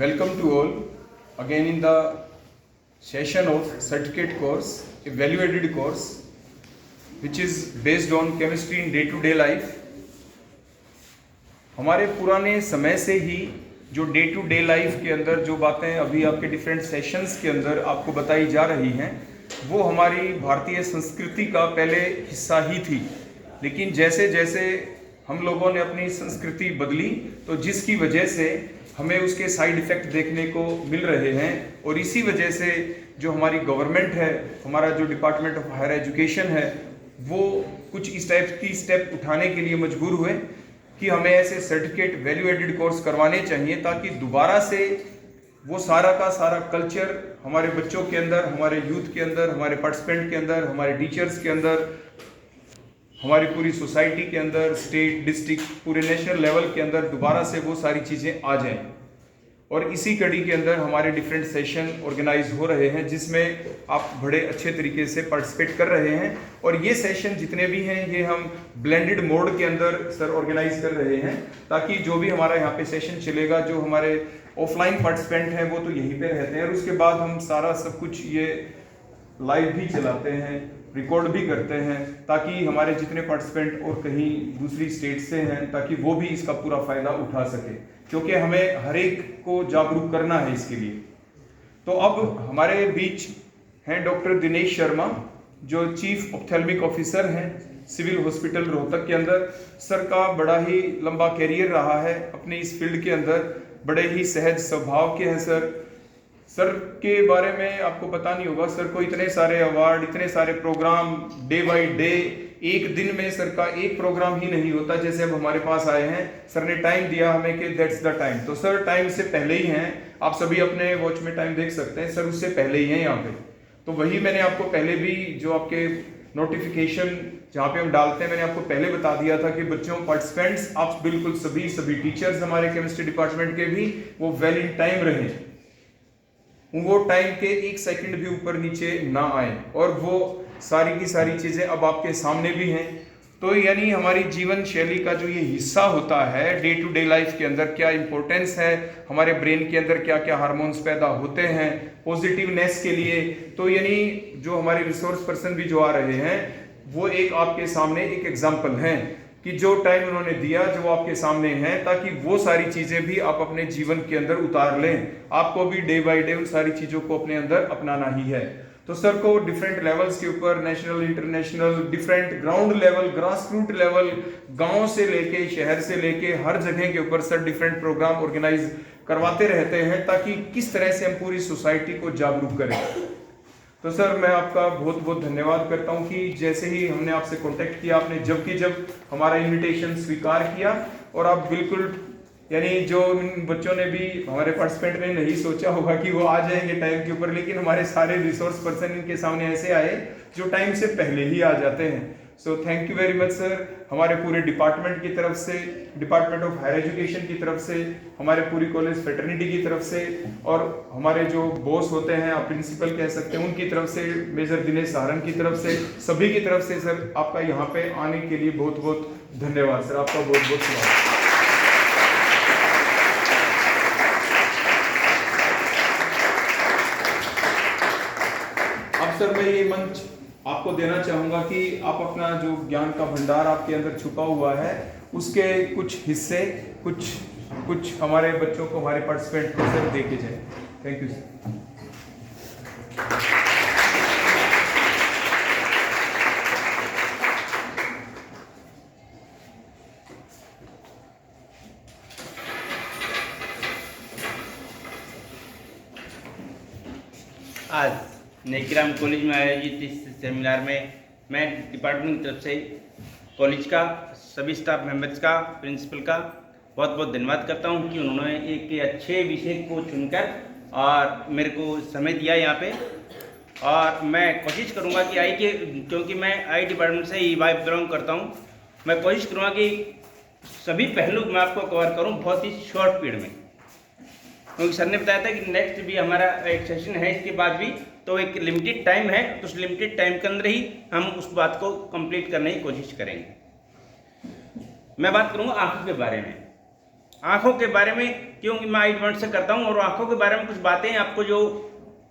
Welcome to all again in the session of certificate course, a value-added course which is based on chemistry in day-to-day life. हमारे पुराने समय से ही जो day to day life के अंदर जो बातें अभी आपके डिफरेंट सेशंस के अंदर आपको बताई जा रही हैं वो हमारी भारतीय संस्कृति का पहले हिस्सा ही थी, लेकिन जैसे जैसे हम लोगों ने अपनी संस्कृति बदली तो जिसकी वजह से हमें उसके साइड इफ़ेक्ट देखने को मिल रहे हैं और इसी वजह से जो हमारी गवर्नमेंट है, हमारा जो डिपार्टमेंट ऑफ हायर एजुकेशन है, वो कुछ इस टाइप की स्टेप उठाने के लिए मजबूर हुए कि हमें ऐसे सर्टिफिकेट वैल्यू एडेड कोर्स करवाने चाहिए ताकि दोबारा से वो सारा का सारा कल्चर हमारे बच्चों के अंदर, हमारे यूथ के अंदर, हमारे पार्टिसिपेंट के अंदर, हमारे टीचर्स के अंदर, हमारी पूरी सोसाइटी के अंदर, स्टेट, डिस्ट्रिक्ट, पूरे नेशनल लेवल के अंदर दोबारा से वो सारी चीज़ें आ जाएं। और इसी कड़ी के अंदर हमारे डिफरेंट सेशन ऑर्गेनाइज हो रहे हैं जिसमें आप बड़े अच्छे तरीके से पार्टिसिपेट कर रहे हैं। और ये सेशन जितने भी हैं ये हम ब्लेंडेड मोड के अंदर सर ऑर्गेनाइज कर रहे हैं ताकि जो भी हमारा यहाँ पे सेशन चलेगा, जो हमारे ऑफलाइन पार्टिसिपेंट हैं वो तो यहीं पे रहते हैं और उसके बाद हम सारा सब कुछ ये लाइव भी चलाते हैं, रिकॉर्ड भी करते हैं ताकि हमारे जितने पार्टिसिपेंट और कहीं दूसरी स्टेट से हैं ताकि वो भी इसका पूरा फ़ायदा उठा सके, क्योंकि हमें हर एक को जागरूक करना है इसके लिए। तो अब हमारे बीच हैं डॉक्टर दिनेश शर्मा जो चीफ ऑप्थेल्मिक ऑफिसर हैं सिविल हॉस्पिटल रोहतक के अंदर। सर का बड़ा ही लंबा कैरियर रहा है अपने इस फील्ड के अंदर, बड़े ही सहज स्वभाव के हैं सर के बारे में आपको पता नहीं होगा, सर को इतने सारे अवार्ड, इतने सारे प्रोग्राम, डे बाय डे, एक दिन में सर का एक प्रोग्राम ही नहीं होता। जैसे अब हमारे पास आए हैं, सर ने टाइम दिया हमें कि दैट्स द टाइम, तो सर टाइम से पहले ही हैं। आप सभी अपने वॉच में टाइम देख सकते हैं, सर उससे पहले ही हैं यहाँ पे। तो वही मैंने आपको पहले भी जो आपके नोटिफिकेशन जहाँ पे हम डालते हैं, मैंने आपको पहले बता दिया था कि बच्चों, पार्टिसिपेंट्स, आप बिल्कुल सभी टीचर्स हमारे केमिस्ट्री डिपार्टमेंट के भी वो वेल इन टाइम रहें, वो टाइम के एक सेकंड भी ऊपर नीचे ना आए। और वो सारी की सारी चीज़ें अब आपके सामने भी हैं। तो यानी हमारी जीवन शैली का जो ये हिस्सा होता है डे टू डे लाइफ के अंदर, क्या इंपॉर्टेंस है, हमारे ब्रेन के अंदर क्या क्या हार्मोन्स पैदा होते हैं पॉजिटिवनेस के लिए। तो यानी जो हमारे रिसोर्स पर्सन भी जो आ रहे हैं वो एक आपके सामने एक एग्जाम्पल हैं कि जो टाइम उन्होंने दिया जो आपके सामने है, ताकि वो सारी चीज़ें भी आप अपने जीवन के अंदर उतार लें। आपको भी डे बाय डे उन सारी चीज़ों को अपने अंदर अपनाना ही है। तो सर को डिफरेंट लेवल्स के ऊपर, national, international, different ground level, grass root level, गांव से लेके शहर से लेके हर जगह के ऊपर सर डिफरेंट प्रोग्राम ऑर्गेनाइज करवाते रहते हैं ताकि किस तरह से हम पूरी सोसाइटी को जागरूक करें। तो सर मैं आपका बहुत बहुत धन्यवाद करता हूं कि जैसे ही हमने आपसे कांटेक्ट किया, आपने जब हमारा इनविटेशन स्वीकार किया और आप बिल्कुल, यानी जो बच्चों ने भी, हमारे पार्टिसिपेंट ने नहीं सोचा होगा कि वो आ जाएंगे टाइम के ऊपर, लेकिन हमारे सारे रिसोर्स पर्सन इनके सामने ऐसे आए जो टाइम से पहले ही आ जाते हैं। So thank you very much sir, हमारे पूरे डिपार्टमेंट की तरफ से, डिपार्टमेंट ऑफ हायर एजुकेशन की तरफ से, हमारे पूरी कॉलेज फ्रेटर्निटी की तरफ से और हमारे जो बॉस होते हैं, आप प्रिंसिपल कह सकते हैं, उनकी तरफ से, मेजर दिनेश सहारन की तरफ से, सभी की तरफ से सर आपका यहाँ पे आने के लिए बहुत बहुत धन्यवाद सर, आपका बहुत बहुत स्वागत। अब सर मैं ये मंच आपको देना चाहूंगा कि आप अपना जो ज्ञान का भंडार आपके अंदर छुपा हुआ है उसके कुछ हिस्से, कुछ हमारे बच्चों को, हमारे पार्टिसिपेंट को सर दे के जाए। Thank you sir. आज नेकीराम कॉलेज में आयोजित इस सेमिनार में मैं डिपार्टमेंट की तरफ से कॉलेज का सभी स्टाफ मेंबर्स का, प्रिंसिपल का बहुत बहुत धन्यवाद करता हूं कि उन्होंने एक अच्छे विषय को चुनकर और मेरे को समय दिया यहाँ पे। और मैं कोशिश करूँगा कि क्योंकि मैं आई डिपार्टमेंट से ही बिलोंग करता हूँ, मैं कोशिश करूँगा कि सभी पहलू मैं आपको कवर करूँ बहुत ही शॉर्ट पीरियड में, क्योंकि सर ने बताया था कि नेक्स्ट भी हमारा एक सेशन है इसके बाद भी, तो एक लिमिटेड टाइम है, तो उस लिमिटेड टाइम के अंदर ही हम उस बात को कंप्लीट करने की कोशिश करेंगे। मैं बात करूंगा आंखों के बारे में। आँखों के बारे में, क्योंकि मैं आई ड्वांट से करता हूँ, और आँखों के बारे में कुछ बातें आपको जो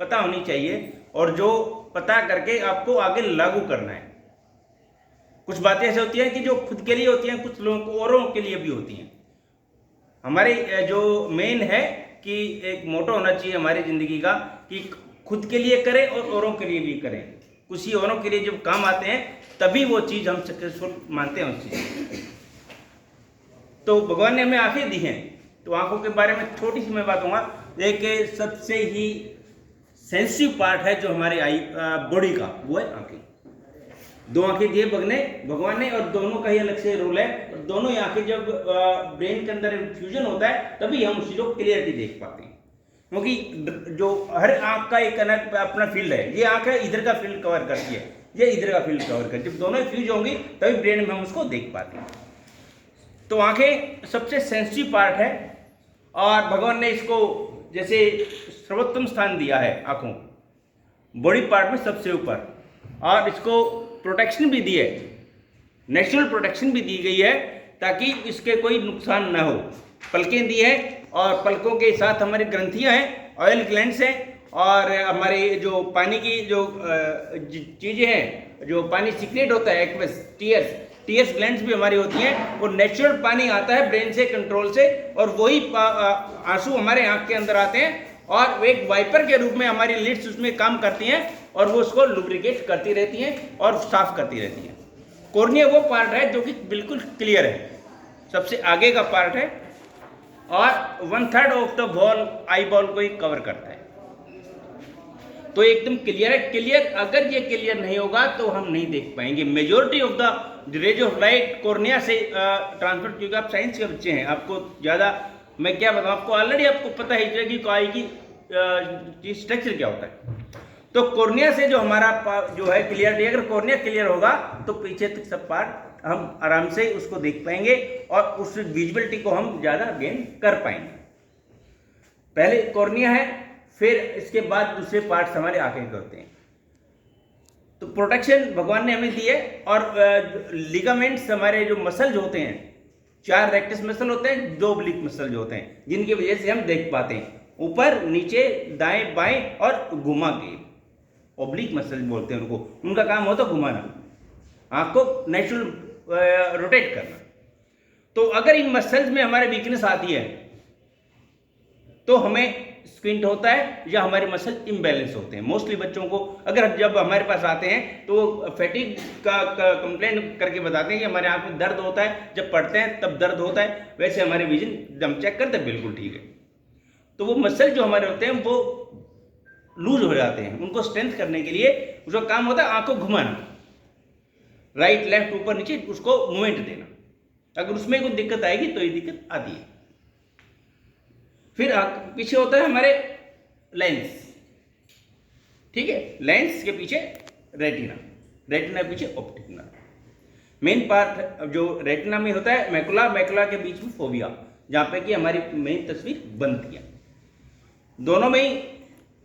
पता होनी चाहिए और जो पता करके आपको आगे लागू करना है। कुछ बातें ऐसी होती हैं कि जो खुद के लिए होती हैं, कुछ लोगों को औरों के लिए भी होती हैं। हमारे जो मेन है कि एक मोटो होना चाहिए हमारी ज़िंदगी का कि खुद के लिए करें और औरों के लिए भी करें। कुछ ही औरों के लिए जब काम आते हैं तभी वो चीज़ हम सक्सेसफुल मानते हैं उस चीज़। तो भगवान ने हमें आंखें दी हैं, तो आंखों के बारे में छोटी सी मैं बात कहूँगा। एक सबसे ही सेंसिटिव पार्ट है जो हमारे बॉडी का, वो है आंखें। दो आंखें दी है भगवान ने, और दोनों का ही अलग से रोल है। और दोनों ही आंखें जब ब्रेन के अंदर फ्यूजन होता है तभी हम उसी को क्लियरिटी देख पाते हैं, क्योंकि जो हर आंख का एक अपना फील्ड है। ये आंख है इधर का फील्ड कवर करती है, ये इधर का फील्ड कवर करती है। जब दोनों फ्यूज होंगी तभी ब्रेन में हम उसको देख पाते हैं। तो आंखें सबसे सेंसिटिव पार्ट है, और भगवान ने इसको जैसे सर्वोत्तम स्थान दिया है आंखों, बॉडी पार्ट में सबसे ऊपर, और इसको प्रोटेक्शन भी दी है, नेचुरल प्रोटेक्शन भी दी गई है ताकि इसके कोई नुकसान ना हो। पलकें दी है, और पलकों के साथ हमारी ग्रंथियां हैं, ऑयल ग्लैंड्स हैं, और हमारे जो पानी की जो चीज़ें हैं, जो पानी सीक्रेट होता है, एक्वस टीयर्स ग्लैंड्स भी हमारी होती हैं। वो नेचुरल पानी आता है ब्रेन से, कंट्रोल से, और वही आंसू हमारे आंख के अंदर आते हैं, और एक वाइपर के रूप में हमारी लिड्स उसमें काम करती हैं, और वो उसको लुब्रिकेट करती रहती हैं और साफ करती रहती हैं। कॉर्निया वो पार्ट है जो कि बिल्कुल क्लियर है, सबसे आगे का पार्ट है, और 1/3 of the ball eye ball को ही कवर करता है। तो एकदम क्लियर है। क्लियर, अगर ये क्लियर नहीं होगा तो हम नहीं देख पाएंगे। Majority of the rays of light cornea से ट्रांसफर, क्योंकि आप साइंस के बच्चे हैं, आपको ज़्यादा मैं क्या बताऊँ, आपको ऑलरेडी आपको पता ही है कि आई की स्ट्रक्चर क्या होता है। तो कॉर्निया से जो हमारा जो है क्लियरिटी, अगर कॉर्निया क्लियर होगा तो पीछे तक सब पार्ट हम आराम से उसको देख पाएंगे, और उस विजिबिलिटी को हम ज़्यादा गेन कर पाएंगे। पहले कॉर्निया है, फिर इसके बाद दूसरे पार्ट्स हमारे आंखें के होते हैं। तो प्रोटेक्शन भगवान ने हमें दी है, और लिगामेंट्स हमारे जो मसल्स होते हैं, 4 रेक्टस मसल होते हैं, 2 ओब्लिक मसल जो होते हैं, जिनकी वजह से हम देख पाते हैं, ऊपर नीचे दाएं बाएं और घुमा के। ओब्लिक मसल बोलते हैं उनको, उनका काम होता है घुमाना, आंख को नेचुरल रोटेट करना। तो अगर इन मसल्स में हमारे वीकनेस आती है तो हमें स्क्विंट होता है, या हमारे मसल इम्बैलेंस होते हैं। मोस्टली बच्चों को अगर जब हमारे पास आते हैं तो फैटिग का कंप्लेंट करके बताते हैं कि हमारे आंख में दर्द होता है, जब पढ़ते हैं तब दर्द होता है। वैसे हमारे विजन हम चेक करते हैं बिल्कुल ठीक है। तो वो मसल जो हमारे होते हैं वो लूज हो जाते हैं, उनको स्ट्रेंथ करने के लिए उसका काम होता है आंख को घुमाना, राइट लेफ्ट ऊपर नीचे, उसको मूवमेंट देना। अगर उसमें कोई दिक्कत आएगी तो ये दिक्कत आती है। फिर पीछे होता है हमारे लेंस, ठीक है, लेंस के पीछे रेटिना, रेटिना के पीछे ऑप्टिक नर्व। मेन पार्ट जो रेटिना में होता है मैकुला, मैकुला के बीच में फोविया, जहाँ पे कि हमारी मेन तस्वीर बनती है। दोनों में ही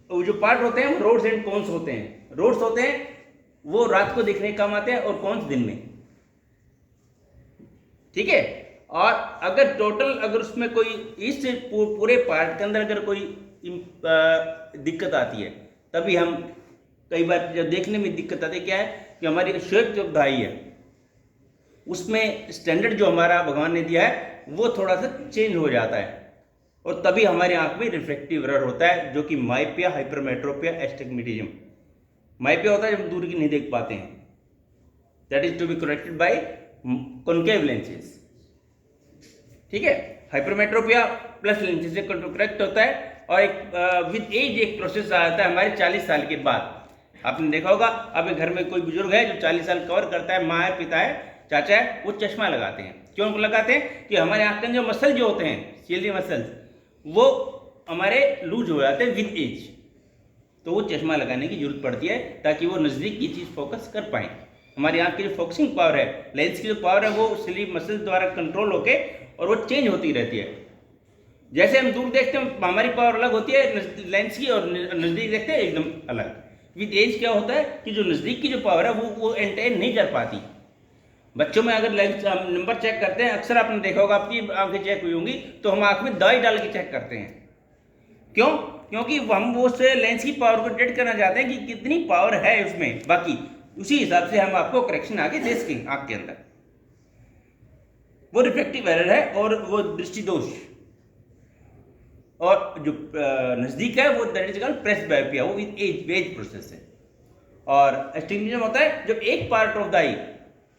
वो जो पार्ट होते हैं वो रोड्स एंड कोन्स होते हैं। रोड्स होते हैं वो रात को दिखने के काम आते हैं, और कोन्स दिन में, ठीक है। और अगर टोटल अगर उसमें कोई इस पूरे पार्ट के अंदर अगर कोई दिक्कत आती है, तभी हम कई बार जब देखने में दिक्कत आती है, क्या है कि हमारी शेप जो धाई है उसमें स्टैंडर्ड जो हमारा भगवान ने दिया है वो थोड़ा सा चेंज हो जाता है, और तभी हमारी आंख में रिफ्लेक्टिव एरर होता है, जो कि माइपिया, हाइपरमेट्रोपिया, एस्टिग्मेटिज्म। माइपिया होता है जब दूर की नहीं देख पाते हैं, that is to be corrected by concave lenses, ठीक है। हाइपरमेट्रोपिया प्लस लेंसेज से करेक्ट होता है, और एक विद एज एक प्रोसेस आता है हमारे 40 साल के बाद। आपने देखा होगा, अब घर में कोई बुजुर्ग है जो 40 साल कवर करता है, माँ है, पिता है, चाचा है, वो चश्मा लगाते हैं। क्यों लगाते हैं? कि हमारे आंख के जो मसल जो होते हैं, सीएलडी मसल्स, वो हमारे लूज हो जाते हैं विद एज, तो वो चश्मा लगाने की जरूरत पड़ती है ताकि वो नज़दीक की चीज़ फोकस कर पाएँ। हमारी आंख की जो फोकसिंग पावर है, लेंस की जो पावर है, वो स्लीप मसल द्वारा कंट्रोल होके और वो चेंज होती रहती है। जैसे हम दूर देखते हैं हमारी पावर अलग होती है लेंस की, और नज़दीक देखते हैं एकदम अलग। विद एज क्या होता है कि जो नज़दीक की जो पावर है वो एंटेन नहीं कर पाती, बच्चों में अगर लेंस नंबर चेक करते हैं, अक्सर आपने देखा होगा, आपकी आंखें चेक हुई होंगी, तो हम आंख में दवाई डाल के चेक करते हैं। क्यों? क्योंकि हम वो उस लेंस की पावर को डिटेक्ट करना चाहते हैं कि कितनी पावर है उसमें, बाकी उसी हिसाब से हम आपको करेक्शन आगे दे सकें आंख के अंदर। वो रिफ्रैक्टिव एरर है और वो दृष्टि दोष। और जो नज़दीक है वो दैट इज कॉल्ड प्रेसबायोपिया, वो एज प्रोसेस है। और एस्टिग्मेटिज्म होता है जब एक पार्ट ऑफ द आई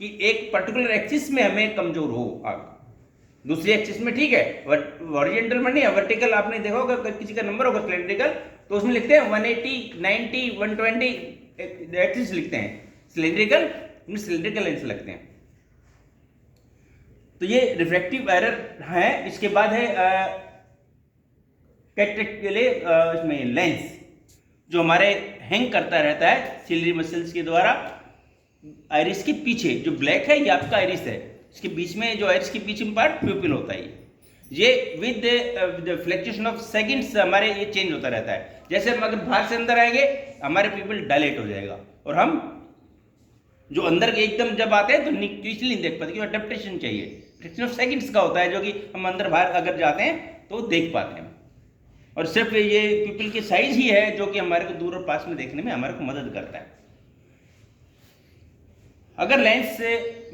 कि एक पर्टिकुलर एक्सिस में हमें कमजोर हो आंख, दूसरी एक्सिस में ठीक है, हॉरिजॉन्टल में नहीं है, वर्टिकल आपने देखा होगा, किसी का नंबर होगा सिलेंड्रिकल तो उसमें लिखते हैं 180, 90, 120 एक्सिस लिखते हैं, सिलेंड्रिकल सिलेंड्रिकल लेंस लगते हैं। तो ये रिफ्रैक्टिव एरर है। इसके बाद है कैटरेक्ट के लिए इसमें लेंस जो हमारे हैंग करता रहता है सिलरी मसल्स के द्वारा आइरिस के पीछे। जो ब्लैक है ये आपका आइरिस है, इसके बीच में जो आइरिस के पीछे पार्ट प्यूपिल होता है, ये with the fluctuation of seconds हमारे ये चेंज होता रहता है। जैसे हम अगर बाहर से अंदर आएंगे हमारे प्यूपिल डायलेट हो जाएगा, और हम जो अंदर के एकदम जब आते हैं तो इसलिए नहीं देख पाते क्योंकि अडेप्टेशन चाहिए, फ्रैक्शन ऑफ सेकंड्स का होता है, जो कि हम अंदर बाहर अगर जाते हैं तो देख पाते हैं। और सिर्फ ये प्यूपिल की साइज ही है जो कि हमारे को दूर और पास में देखने में हमारे को मदद करता है। अगर लेंस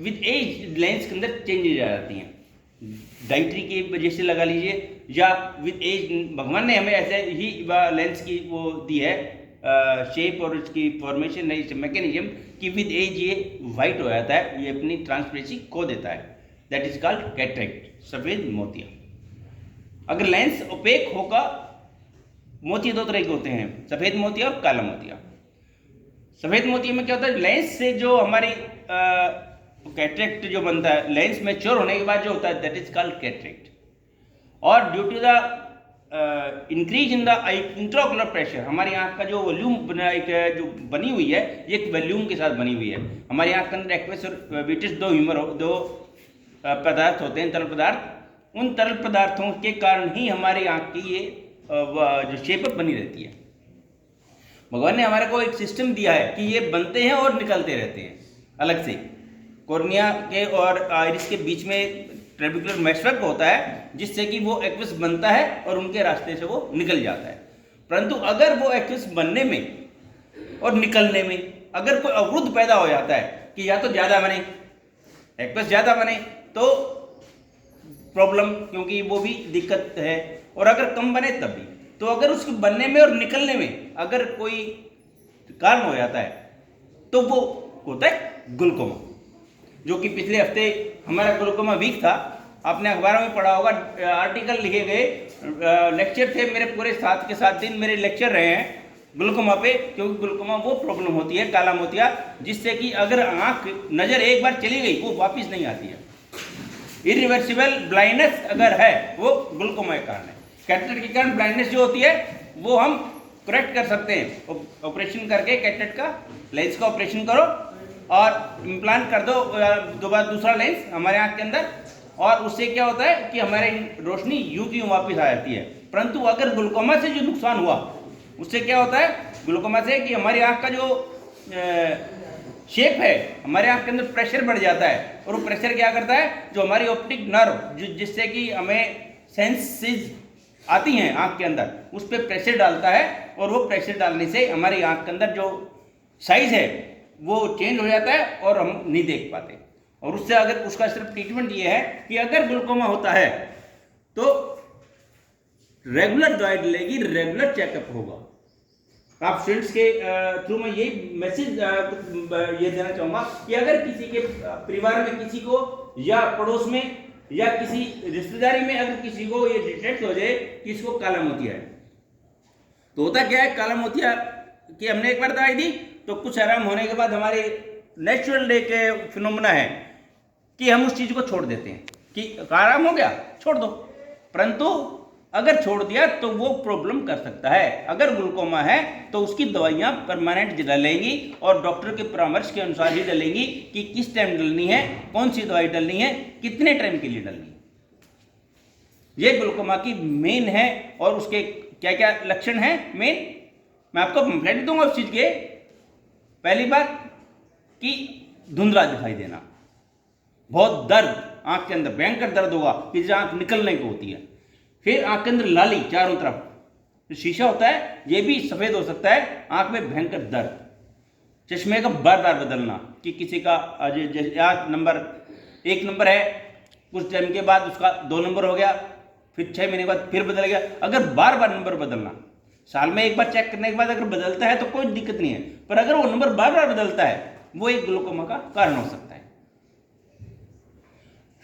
विद एज लेंस के अंदर चेंजेज आ जाती हैं, डाइट्री की वजह से लगा लीजिए, या विद एज भगवान ने हमें ऐसे ही लेंस की वो दी है शेप और इसकी फॉर्मेशन है, मैकेनिज्म कि विद एज ये वाइट हो जाता है, ये अपनी ट्रांसपेरेंसी खो देता है, दैट इज कॉल्ड कैटरेक्ट, सफेद मोतिया। अगर लेंस ओपेक होगा, मोतिया दो तरह के होते हैं, सफेद मोतिया और काला मोतिया। सफेद मोतिया में क्या होता है, लेंस से जो हमारी कैटरेक्ट जो बनता है, लेंस मैच्योर होने के बाद जो होता है दैट इज कॉल्ड कैटरेक्ट। और due to the increase in the intraocular pressure, हमारी आंख का जो वॉल्यूम जो बनी हुई है ये एक वॉल्यूम के साथ बनी हुई है। हमारी आंख के अंदर एक्वस और विट्रिस दो पदार्थ होते हैं, तरल पदार्थ। उन तरल पदार्थों के कारण ही हमारी आंख की ये जो शेप बनी रहती है। भगवान ने हमारे को एक सिस्टम दिया है कि ये बनते हैं और निकलते रहते हैं अलग से। कॉर्निया के और आइरिस के बीच में ट्रेबिकुलर मेशवर्क होता है जिससे कि वो एक्विस बनता है और उनके रास्ते से वो निकल जाता है। परंतु अगर वो एक्विस बनने में और निकलने में अगर कोई अवरुद्ध पैदा हो जाता है कि या तो ज़्यादा बने, एक्विस ज़्यादा बने तो प्रॉब्लम, क्योंकि वो भी दिक्कत है, और अगर कम बने तब भी। तो अगर उसके बनने में और निकलने में अगर कोई कारण हो जाता है तो वो होता है ग्लूकोमा, जो कि पिछले हफ्ते हमारा ग्लूकोमा वीक था। आपने अखबारों में पढ़ा होगा, आर्टिकल लिखे गए, लेक्चर थे मेरे, पूरे 7 के 7 दिन मेरे लेक्चर रहे हैं ग्लूकोमा पे। क्योंकि ग्लूकोमा वो प्रॉब्लम होती है, काला मोतिया, जिससे कि अगर आंख नज़र एक बार चली गई वो वापस नहीं आती है। इरिवर्सिबल ब्लाइंडनेस अगर है वो ग्लूकोमा के कारण है। कैटरेक्ट के कारण ब्लाइंडनेस जो होती है वो हम करेक्ट कर सकते हैं ऑपरेशन करके। कैटरेक्ट का लेंस का ऑपरेशन करो और इम्प्लांट कर दो दोबारा दूसरा लेंस हमारे आंख के अंदर, और उससे क्या होता है कि हमारी रोशनी यूं की यूं वापस आ जाती है। परंतु अगर ग्लूकोमा से जो नुकसान हुआ उससे क्या होता है, ग्लूकोमा से कि हमारी आंख का जो शेप है, हमारे आंख के अंदर प्रेशर बढ़ जाता है, और वो प्रेशर क्या करता है, जो हमारी ऑप्टिक नर्व जिससे कि हमें सेंसेस आती हैं आंख के अंदर, उस पर प्रेशर डालता है, और वो प्रेशर डालने से हमारी आंख के अंदर जो साइज है वो चेंज हो जाता है और हम नहीं देख पाते। और उससे अगर उसका सिर्फ ट्रीटमेंट ये है कि अगर ग्लूकोमा होता है तो रेगुलर दवाई डलेगी, रेगुलर चेकअप होगा। आप स्टूडेंट्स के थ्रू मैं यही मैसेज ये देना चाहूँगा कि अगर किसी के परिवार में किसी को या पड़ोस में या किसी रिश्तेदारी में अगर किसी को ये डिटेक्ट हो जाए कि इसको काला मोतिया है, तो होता क्या है, काला मोतिया कि हमने एक बार दवाई दी तो कुछ आराम होने के बाद हमारे नेचुरल डे के फिनोमेना है कि हम उस चीज़ को छोड़ देते हैं कि आराम हो गया छोड़ दो। परंतु अगर छोड़ दिया तो वो प्रॉब्लम कर सकता है। अगर ग्लूकोमा है तो उसकी दवाइयाँ परमानेंट डलेंगी और डॉक्टर के परामर्श के अनुसार ही डलेंगी कि किस टाइम डलनी है, कौन सी दवाई डलनी है, कितने टाइम के लिए डलनी है। ये ग्लूकोमा की मेन है। और उसके क्या क्या लक्षण हैं मेन, मैं आपको पैम्फलेट दूंगा उस चीज़ के। पहली बात कि धुंधला दिखाई देना, बहुत दर्द, आँख के अंदर भयंकर दर्द होगा कि जहाँ आँख निकलने को होती है। फिर आँख के अंदर लाली चारों तरफ, जो शीशा होता है ये भी सफ़ेद हो सकता है, आँख में भयंकर दर्द। चश्मे का बार बार बदलना कि किसी का आज नंबर 1 नंबर है, कुछ टाइम के बाद उसका 2 नंबर हो गया, फिर 6 महीने बाद फिर बदल गया। अगर बार बार नंबर बदलना, साल में एक बार चेक करने के बाद अगर बदलता है तो कोई दिक्कत नहीं है, पर अगर वो नंबर बार बार बदलता है वो एक ग्लूकोमा का कारण हो सकता है।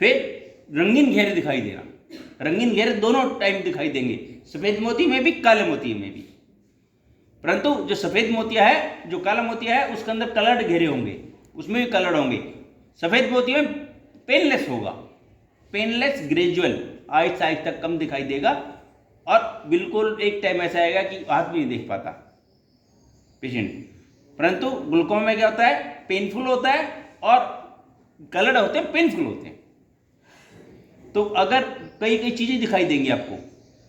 फिर रंगीन घेरे दिखाई देना, रंगीन घेरे दोनों टाइम दिखाई देंगे, सफ़ेद मोती में भी काले मोती में भी। परंतु जो सफ़ेद मोतिया है, जो काला मोतिया है, उसके अंदर कलर्ड घेरे होंगे, उसमें भी कलर्ड होंगे। सफ़ेद मोती में पेनलेस होगा, पेनलेस ग्रेजुअल, आहिस्ता आहिस्ता कम दिखाई देगा और बिल्कुल एक टाइम ऐसा आएगा कि हाथ भी नहीं देख पाता पेशेंट। परंतु ग्लूकोमा में क्या होता है, पेनफुल होता है और कलर्ड होते हैं, पेनफुल होते हैं। तो अगर कई कई चीज़ें दिखाई देंगी आपको,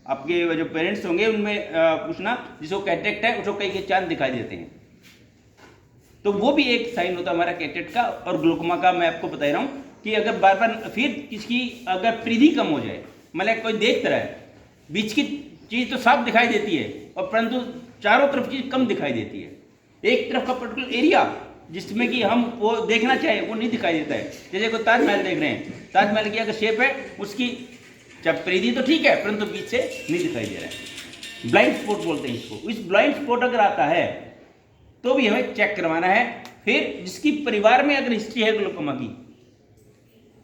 आपके जो पेरेंट्स होंगे उनमें पूछना जिसको कैटरेक्ट है उसको कई कई चांद दिखाई देते हैं, तो वो भी एक साइन होता है हमारा कैटरेक्ट का और ग्लूकोमा का। मैं आपको बता रहा हूँ कि अगर बार बार फिर किसकी अगर परिधि कम हो जाए, मतलब कोई देख रहा है, बीच की चीज़ तो साफ दिखाई देती है और परंतु चारों तरफ चीज़ कम दिखाई देती है, एक तरफ का पर्टिकुलर एरिया जिसमें कि हम वो देखना चाहिए वो नहीं दिखाई देता है। जैसे कोई ताजमहल देख रहे हैं, ताजमहल की अगर शेप है उसकी जब परिधि तो ठीक है परंतु बीच से नहीं दिखाई दे रहा है, ब्लाइंड स्पॉट बोलते हैं इसको। इस ब्लाइंड स्पॉट अगर आता है तो भी हमें चेक करवाना है। फिर जिसकी परिवार में अगर हिस्ट्री है ग्लूकोमा की,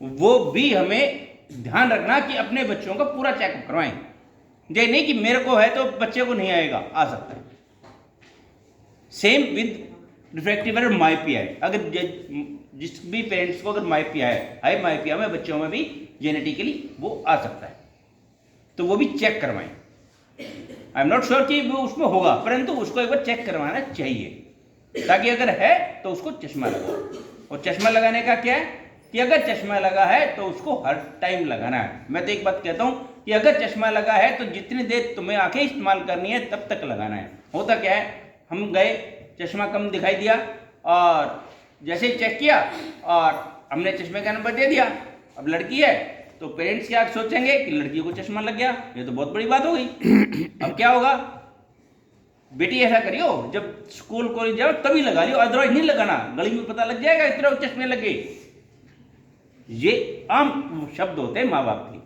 वो भी हमें ध्यान रखना कि अपने बच्चों का पूरा चेकअप करवाएं। ये नहीं कि मेरे को है तो बच्चे को नहीं आएगा, आ सकता है। सेम विद रिफ्रैक्टिव एरर माइपिया है, अगर जिस भी पेरेंट्स को अगर माइपिया है, हाई माइपिया में बच्चों में भी जेनेटिकली वो आ सकता है, तो वो भी चेक करवाएं। आई एम नॉट श्योर कि वो उसमें होगा, परंतु उसको एक बार चेक करवाना चाहिए ताकि अगर है तो उसको चश्मा लगाओ। और चश्मा लगाने का क्या है कि अगर चश्मा लगा है तो उसको हर टाइम लगाना है। मैं तो एक बात कहता हूँ कि अगर चश्मा लगा है तो जितनी देर तुम्हें आंखें इस्तेमाल करनी है तब तक लगाना है। होता क्या है, हम गए, चश्मा कम दिखाई दिया और जैसे ही चेक किया और हमने चश्मे का नंबर दे दिया, अब लड़की है तो पेरेंट्स क्या सोचेंगे कि लड़की को चश्मा लग गया, ये तो बहुत बड़ी बात हो गई। अब क्या होगा, बेटी ऐसा करियो जब स्कूल कॉलेज जाओ तभी लगा लियो, अदरवाइज नहीं लगाना, गली में पता लग जाएगा इतना चश्मे लगे। ये आम शब्द होते हैं माँ बाप के,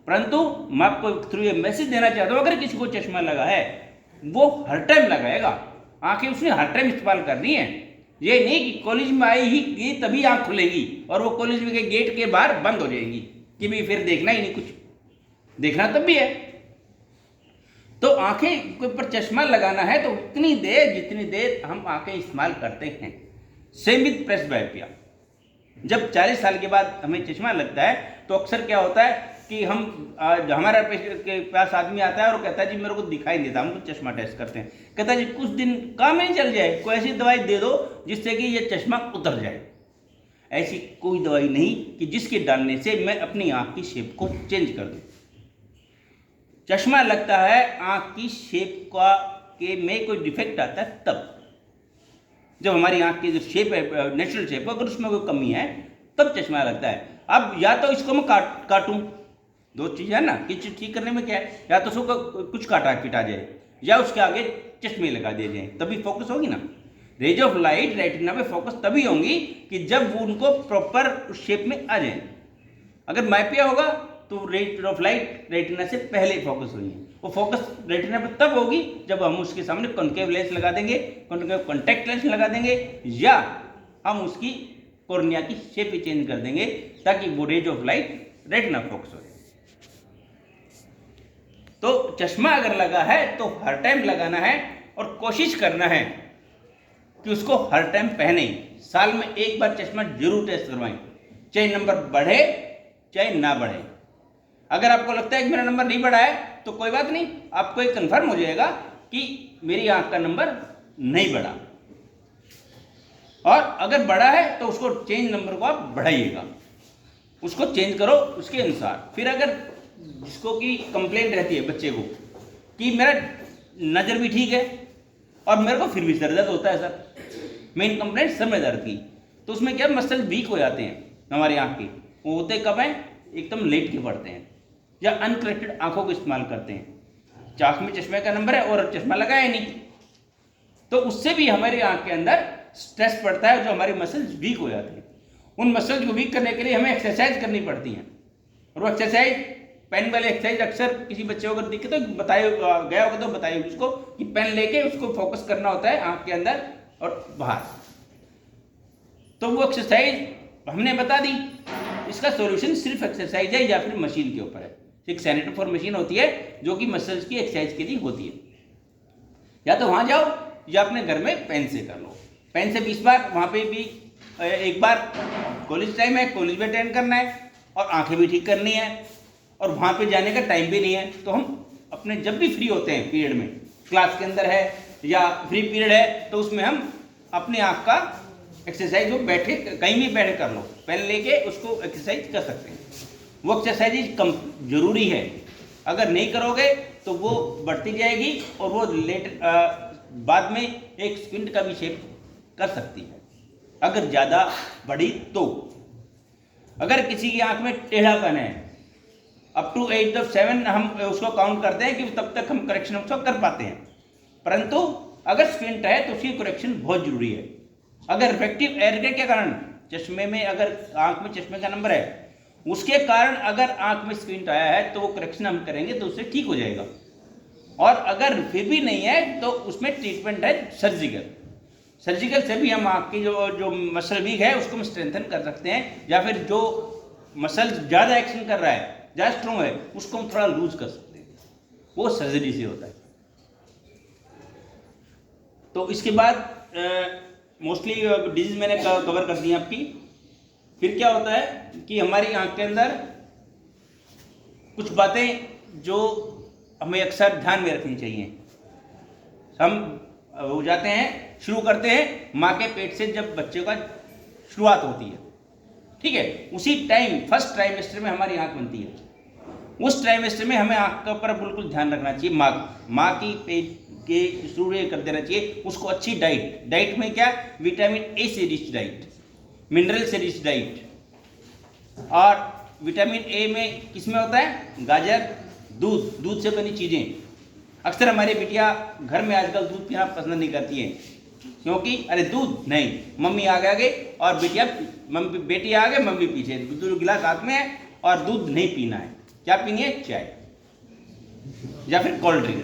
परंतु मैं आपको थ्रू ये मैसेज देना चाहता हूँ, अगर किसी को चश्मा लगा है वो हर टाइम लगाएगा, आंखें उसने हर टाइम इस्तेमाल करनी है। ये नहीं कि कॉलेज में आई ही तभी आंख खुलेगी और वो कॉलेज में के गेट के बाहर बंद हो जाएंगी कि भाई फिर देखना ही नहीं, कुछ देखना तब भी है। तो आंखें के ऊपर चश्मा लगाना है तो उतनी देर जितनी देर हम आंखें इस्तेमाल करते हैं। सेम विद प्रेसबायोपिया, जब 40 साल के बाद हमें चश्मा लगता है तो अक्सर क्या होता है कि हम हमारा के पास आदमी आता है और कहता है जी मेरे को दिखाई नहीं देता, हम तो चश्मा टेस्ट करते हैं, कहता है जी कुछ दिन काम नहीं चल जाए, कोई ऐसी दवाई दे दो जिससे कि ये चश्मा उतर जाए। ऐसी कोई दवाई नहीं कि जिसके डालने से मैं अपनी आँख की शेप को चेंज कर दूँ। चश्मा लगता है आँख की शेप का के में कोई डिफेक्ट आता है तब, जब हमारी आँख की जो शेप है नेचुरल शेप अगर उसमें कोई कमी है तब चश्मा लगता है। अब या तो इसको मैं काटूं, दो चीज़ है ना कि ठीक करने में क्या है, या तो उसको कुछ काटा पिटा जाए या उसके आगे चश्मे लगा दिए जाए, तभी फोकस होगी ना। रेज ऑफ लाइट रेटिना में फोकस तभी होंगी कि जब वो उनको प्रॉपर शेप में आ जाए। अगर माइपिया होगा तो रेट ऑफ लाइट रेटिना से पहले फोकस होगी, वो फोकस रेटिना पर तब होगी जब हम उसके सामने कॉन्केव लेंस लगा देंगे, कॉन्केव कॉन्टैक्ट लेंस लगा देंगे, या हम उसकी कॉर्निया की शेप ही चेंज कर देंगे ताकि वो rays of light retina focus हो जाए। तो चश्मा अगर लगा है तो हर टाइम लगाना है और कोशिश करना है कि उसको हर टाइम पहने। साल में एक बार चश्मा जरूर टेस्ट करवाएं, चाहे नंबर बढ़े चाहे ना बढ़े। अगर आपको लगता है कि मेरा नंबर नहीं बढ़ा है तो कोई बात नहीं, आपको एक कंफर्म हो जाएगा कि मेरी आंख का नंबर नहीं बढ़ा, और अगर बढ़ा है तो उसको चेंज नंबर को आप बढ़ाइएगा, उसको चेंज करो उसके अनुसार। फिर अगर जिसको कि कंप्लेंट रहती है बच्चे को कि मेरा नज़र भी ठीक है और मेरे को फिर भी सर दर्द होता है सर, मेन कंप्लेंट सर में दर्द की, तो उसमें क्या मसल वीक हो जाते हैं हमारी आँख की, वो होते कब हैं, एकदम लेट के पढ़ते हैं या अनकरेक्टेड आंखों का इस्तेमाल करते हैं। आँख में चश्मे का नंबर है और चश्मा लगाया नहीं, तो उससे भी हमारी आँख के अंदर स्ट्रेस पड़ता है, जो हमारी मसल्स वीक हो जाती हैं। उन मसल्स को वीक करने के लिए हमें एक्सरसाइज करनी पड़ती हैं, और वो एक्सरसाइज, पेन वाले एक्सरसाइज अक्सर किसी बच्चे को अगर दिखे तो बताए गया होगा तो बताइए उसको कि पेन लेके उसको फोकस करना होता है आँख के अंदर और बाहर। तो वो एक्सरसाइज हमने बता दी। इसका सॉल्यूशन सिर्फ एक्सरसाइज है या फिर मशीन के ऊपर है। एक सैनिटोफोर मशीन होती है जो कि मसल्स की एक्सरसाइज के लिए होती है। या तो वहाँ जाओ या अपने घर में पेन से कर लो। पेन से 20 बार, वहाँ पे भी एक बार कॉलेज टाइम है, कॉलेज में अटेंड करना है और आंखें भी ठीक करनी है, और वहाँ पे जाने का टाइम भी नहीं है। तो हम अपने जब भी फ्री होते हैं पीरियड में, क्लास के अंदर है या फ्री पीरियड है, तो उसमें हम अपने आँख का एक्सरसाइज वो बैठे कहीं भी बैठे कर लो, पेन लेके उसको एक्सरसाइज कर सकते हैं। वो एक्सरसाइज कम जरूरी है, अगर नहीं करोगे तो वो बढ़ती जाएगी और वो बाद में एक स्क्विंट का भी शेप कर सकती है अगर ज़्यादा बढ़ी तो। अगर किसी की आंख में टेढ़ापन है, अप टू एज ऑफ 7 हम उसको काउंट करते हैं कि तब तक हम करेक्शन उसको कर पाते हैं, परंतु अगर स्क्विंट है तो उसकी करेक्शन बहुत जरूरी है। अगर रिफ्रैक्टिव एरर के कारण चश्मे में, अगर आंख में चश्मे का नंबर है, उसके कारण अगर आंख में स्क्विंट आया है तो वो करेक्शन हम करेंगे तो उससे ठीक हो जाएगा। और अगर फिर भी नहीं है तो उसमें ट्रीटमेंट है सर्जिकल। सर्जिकल से भी हम आँख की जो मसल वीक है उसको हम स्ट्रेंथन कर सकते हैं, या फिर जो मसल ज़्यादा एक्शन कर रहा है, ज़्यादा स्ट्रॉन्ग है, उसको हम थोड़ा लूज कर सकते हैं। वो सर्जरी से होता है। तो इसके बाद मोस्टली डिजीज मैंने कवर कर दी है आपकी। फिर क्या होता है कि हमारी आँख के अंदर कुछ बातें जो हमें अक्सर ध्यान में रखनी चाहिए। हम हो जाते हैं, शुरू करते हैं माँ के पेट से, जब बच्चे का शुरुआत होती है, ठीक है, उसी टाइम फर्स्ट ट्राइमेस्टर में हमारी आँख बनती है। उस ट्राइमेस्टर में हमें आँख के ऊपर बिल्कुल ध्यान रखना चाहिए। माँ की पेट के शुरू कर देना चाहिए उसको अच्छी डाइट में क्या, विटामिन ए से रिच डाइट, मिनरल से रिच डाइट। और विटामिन ए में किसमें होता है, गाजर, दूध से बनी चीज़ें। अक्सर हमारी बिटिया घर में आजकल दूध पीना पसंद नहीं करती है, क्योंकि अरे दूध नहीं, मम्मी आगे और बेटी आगे, मम्मी पीछे, दूध गिलास हाथ में है और दूध नहीं पीना है। क्या पीनी है, चाय या फिर कोल्ड ड्रिंक।